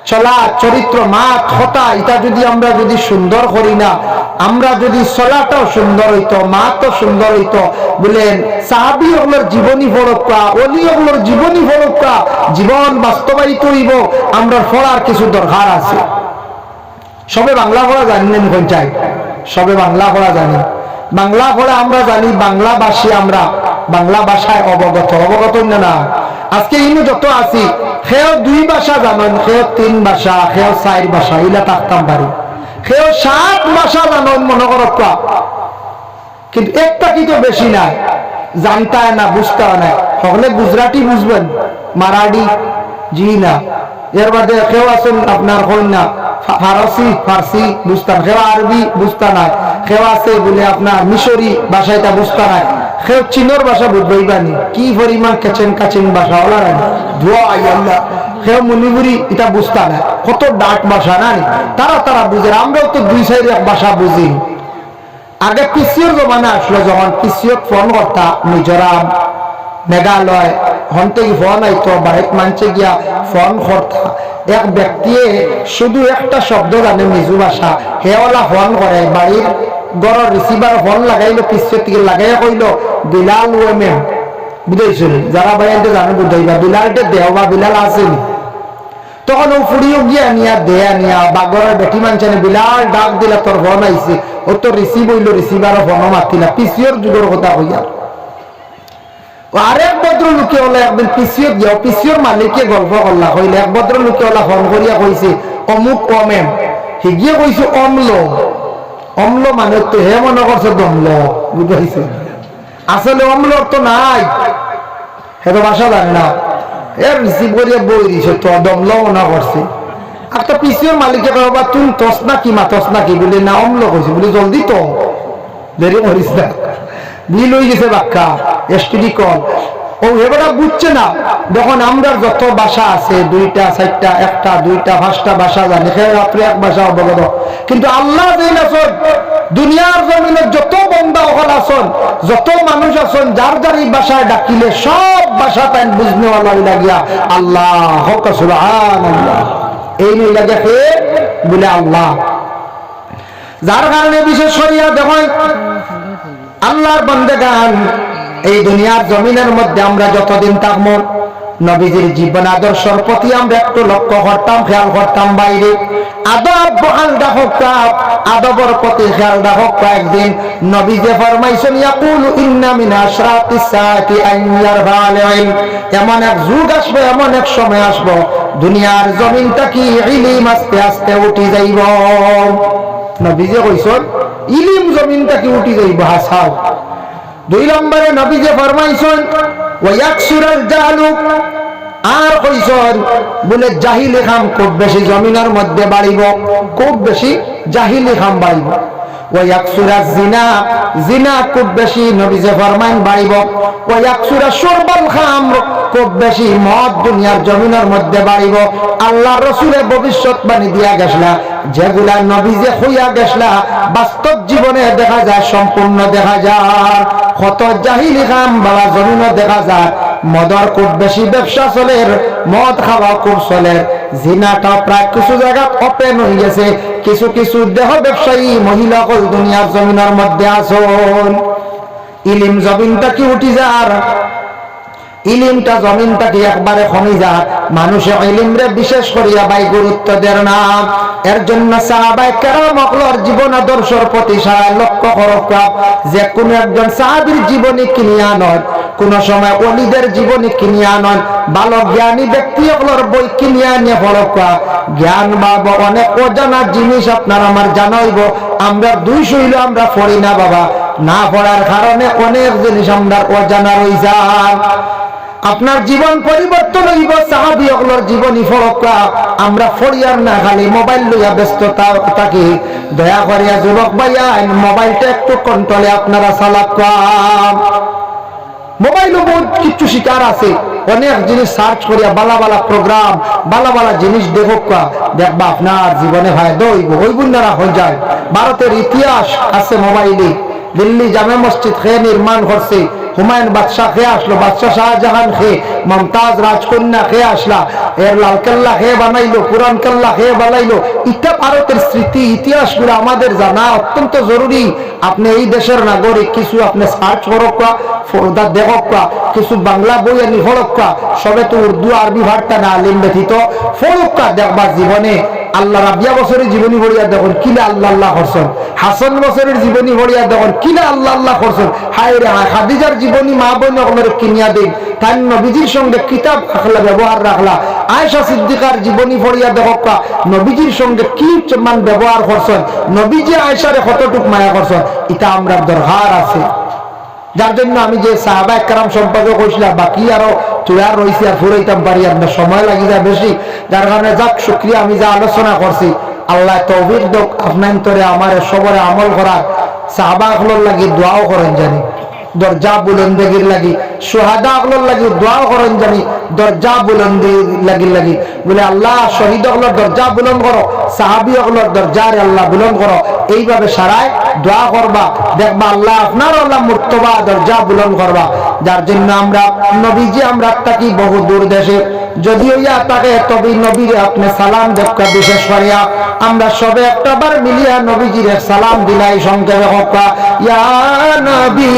Speaker 1: চলা চরিত্র মাত কথা, এটা যদি আমরা যদি সুন্দর করি না, আমরা যদি চলাটাও সুন্দর হইতো, মাতও সুন্দর হইতো। বলেন সাহাবী ওগুলোর জীবনী ফরক্কা, অলি ওগুলোর জীবনী ফরক্কা, জীবন বাস্তবায়িত হইব। আমরা পড়ার কিছু দরকার আছে। সবে বাংলা পড়া জানেন কোন চাই? সবে বাংলা পড়া জানি, বাংলা পড়া আমরা জানি, বাংলা ভাষী আমরা, বাংলা ভাষায় অবগত না। আজকে ইনু যত আছি সেও 2 ভাষা জানেন, সেও 3 ভাষা, সেও 4 ভাষা, ইলা থাকতাম পারি। সেও 7 ভাষা জানেন মনে করক, কিন্তু একটা কি তো বেশি নাই, জানতা না বুঝতে না। সকলে গুজরাটি বুঝবেন, মারাঠি জি না, এর বাদে কেউ আছেন আপনার কন্যা ফার্সি বুঝতাম, কেউ আরবি বুঝতা নাই, কেউ আছে বলে আপনার মিশরি ভাষা এটা বুঝতা নাই, কেউ চীনের ভাষা বুঝবাইবানি, কি পরিমাণ কেচেন কাচিন ভাষা ওলা ধোয়া আল্লাহ, কেউ মণিপুরি এটা বুঝতা নাই, কত ডাক ভাষা না তারা বুঝে। আমরাও তো 2 সাইড ভাষা বুঝি। আগে পিসিওর জমানা আসলো, যখন পিসিও ফোন করতা মিজোরাম মেঘালয় হন থেকে ফোন আইতো, বাড়িত মানছে গিয়া ফোন করতা, এক ব্যক্তি শুধু একটা শব্দ জানে মিজু ভাষা, হেওয়ালা ফোন করে বাড়ির গড়ের রিসিভার ফোন লাগাইলো, পিছিয়ে থেকে লাগাইয়া কইল বিলাল ওয়েমেম, বুঝাইছিল যারা বাইরে জানে বুঝাইবা বিলালটা দেহ বা বিলাল আসেনি। তখন ও ফুড়িও গিয়া নিয়া দেয়া নিয়া বাগরের বেটি মানছে বিলাল ডাক দিলা তোর ফোন আইছে, ও তো রিসিভ হইল, রিসিভার ফোনও মাতিলা, পিছিয়র যুগের কথা হইয়া। আরেক ভদ্রলোকে হলে একদিন পিসিওর গিয়া পিসিওর মালিককে গল্প করলা, হইলে এক ভদ্রলোকে হলা ফোন করিয়া কইছে অমুক অমেম, হিগিয়ে কইছে অম্ল। অম্ল মানে তো হে মনে করছে দমল, বুঝাইছে আসলে অম্ল তো নাই, হে তো ভাষা জানে না, এর রিসিভ করিয়া বই দিছে তো দমল মনে করছে। একটা পিসিওর মালিককে কবা তুমি তস না কি মা তস না কি বলে না অম্ল কইছে, বলে জলদি তো দেরি করিস না, বিল হয়ে গেছে বাক্কা এসটিডি কল। ও এবারে বুঝছে না, যখন আমরা যত ভাষা আছে 2টা 4টা 1টা 2টা 5টা ভাষা জানি, আপনি এক ভাষা অবগত, কিন্তু আল্লাহ যেন আছেন দুনিয়ার জমিনে যত বন্দা হল আছেন, যত মানুষ আছেন, যার যার এই ভাষায় ডাকিলে সব ভাষা তাই বুঝনে লাগিয়া আল্লাহ সুবহানাল্লাহ, এই নিয়ে লাগে বলে আল্লাহ। যার কারণে বিশেষ করিয়া দেখেন আল্লাহর বান্দাগান এই দুনিয়ার জমিনের মধ্যে আমরা যতদিন থাকবো, নবীজির জীবন আদর্শের প্রতি আমরা একটু লক্ষ্য করতাম, খেয়াল করতাম। বাইরে আদব বহাল রাখতাম, আদবের প্রতি খেয়াল রাখক। একদিন নবী যে ফরমাইছেন ইয়াকুলু ইন্না মিন আশরাতিস সাআতি আন ইয়ারফাল ইলম, এমন এক যুগ আসবে, এমন এক সময় আসবে দুনিয়ার জমিনটা কি ইলম আস্তে আস্তে উঠি যাইব। নবী যে কইছেন ইলম জমিনটা কি উঠি যাইব, হাসাও। 2 নম্বরে নবী যে ফরমাইছেন ওয়ায়াকসুরাল জাহলু, আর কইছেন বলে জাহিলি খাম খুব বেশি জমিনের মধ্যে বাড়িব, খুব বেশি জাহিলি খাম বাড়িব। ওয়ায়াকসুরাজ জিনা, জিনা খুব বেশি নবী যে ফরমাইন বাড়িব। ওয়ায়াকসুরা শুরবাল খামর, খুব বেশি মদ দুনিয়ার জমিনের মধ্যে বাড়িব। আল্লাহ রাসূলের ভবিষ্যৎবাণী দিয়া গেছলা, যেগুলা নবী যে হইয়া গেছলা বাস্তব জীবনে দেখা যায়, সম্পূর্ণ দেখা যায়। কত জাহিলি খাম বাবা জমিনে দেখা যায়, মদর খুব বেশি ব্যবসা চলে, মদ খাওয়া খুব চলে, জিনাটা প্রায় কিছু জায়গা ওপেন হয়ে গেছে, কিছু কিছু দেহ ব্যবসায়ী মহিলা কল দুনিয়ার জমিনের মধ্যে আসুন। ইলিম জমিনটা কি উঠি যার, ইলিমটা জমিনটা কি একবারে কমে যায়, মানুষে ইলিমরে বিশেষ করিয়া ভাই গুরুত্ব দেন না। এর জন্য সাহাবায়ে কেরাম হকলর জীবন আদর্শের প্রতি সারা লক্ষ্য করক, যে কোন একজন সাহাবীর জীবনী কিনিয়া নয়, কোন সময় ওলিদের জীবনী কিনিয়া নয়, ভালো জ্ঞানী ব্যক্তি হকলর বই কিনিয়া নিয়ে পড়ক। জ্ঞান বাবা অনেক অজানা জিনিস আপনার আমার জানাইব, আমরা 200 হইলো আমরা পড়ি না বাবা, না পড়ার কারণে অনেক জিনিস আমরা অজানা রয়ে যায়। আপনার জীবন পরিবর্তন হইব সাহাবী হকলর জীবনী ফরকা, আমরা ফরিয়ার না খালি মোবাইল লইয়া ব্যস্ততা থাকি। দয়া করিয়া যুবক ভাইয়া মোবাইলটা একটু কন্ট্রোলে আপনারা চালাক। মোবাইলও বহুত কিছু শিকার আছে, অনেক জিনিস সার্চ করিয়া বালা বালা প্রোগ্রাম বালা বালা জিনিস দেখক, দেখবা আপনার জীবনে ফায়দা হইব, হইব না হয়ে যায়। ভারতের ইতিহাস আছে মোবাইলে, দিল্লি জামে মসজিদ খেয়ে নির্মাণ করছে, হুমায়ুন বাদশাহ খেয়ে আসলো, বাদশাহ শাহজাহান খেয়ে, মমতাজ রাজকন্যা খেয়ে আসলা, এর লালকেল্লা খেয়ে বানাইলো, পুরান কেল্লা খেয়ে বানাইলো। ইটা ভারতের স্মৃতি ইতিহাস গুলো আমাদের জানা অত্যন্ত জরুরি। আপনি এই দেশের নাগরিক, কিছু আপনি সার্চ করক, দেখক, কিছু বাংলা বই আনি ফলক, সবে তো উর্দু আরবি ভাষা না আলিম ব্যতীত ফলক, দেখবা জীবনে আল্লাহ রাবিয়া বছরের জীবনী ভরিয়া দেখুন কিলা আল্লাহ আল্লাহ করছেন, হাসান বছরের জীবনী ভরিয়া দেখুন কিলা আল্লাহ আল্লাহ করছেন। হায় রে হায়, খাদিজার জীবনী মা বোন আপনার কিনিয়া দিন, তাই নবীজির সঙ্গে কিতাব রাখলা, ব্যবহার রাখলা। আয়েশা সিদ্দিকার জীবনী ভরিয়া দেখক, নবীজির সঙ্গে কি মান ব্যবহার করছেন, নবীজি আয়েশারে কতটুক মায়া করছেন, এটা আমরা দরকার আছে। যার জন্য আমি যে সাহাবায়ে কেরাম সম্পর্কে কইছিলাম, বাকি আরো চূড়ার রয়েছে আর ফুরাইতাম পারি, আপনার সময় লাগি যায় বেশি, যার কারণে যাক শুকরিয়া আমি যা আলোচনা করছি, আল্লাহ তৌফিক দাও আপনার তরে আমার সবরে আমল করা। সাহাবাগুলোর লাগি দোয়াও করেন জানি, দরজা বুলন্দির লাগি, সুহাদাগুলোর লাগি দোয়াও করেন জানি, দরজা বুলন্দির লাগি বলে আল্লাহ শহীদগুলোর দরজা বুলন্দ করো, সাহাবীগুলোর দরজারে আল্লাহ বুলন্দ করো। এইভাবে সারায় দোয়া করবা, দেখবা আল্লাহ আপনার আল্লাহ মুর্তবা দরজা বুলন্দ করবা। যার জন্য আমরা নবীজি আমরা থাকি বহু দূর দেশে, যদিও ইয়া তাকে তবে নবীরে আপনি সালাম দেখা, বিশেষ করিয়া আমরা সবে একটাবার মিলিয়া নবীজির সালাম দিলাই সংক্ষেপে হকা, ইয়া নবী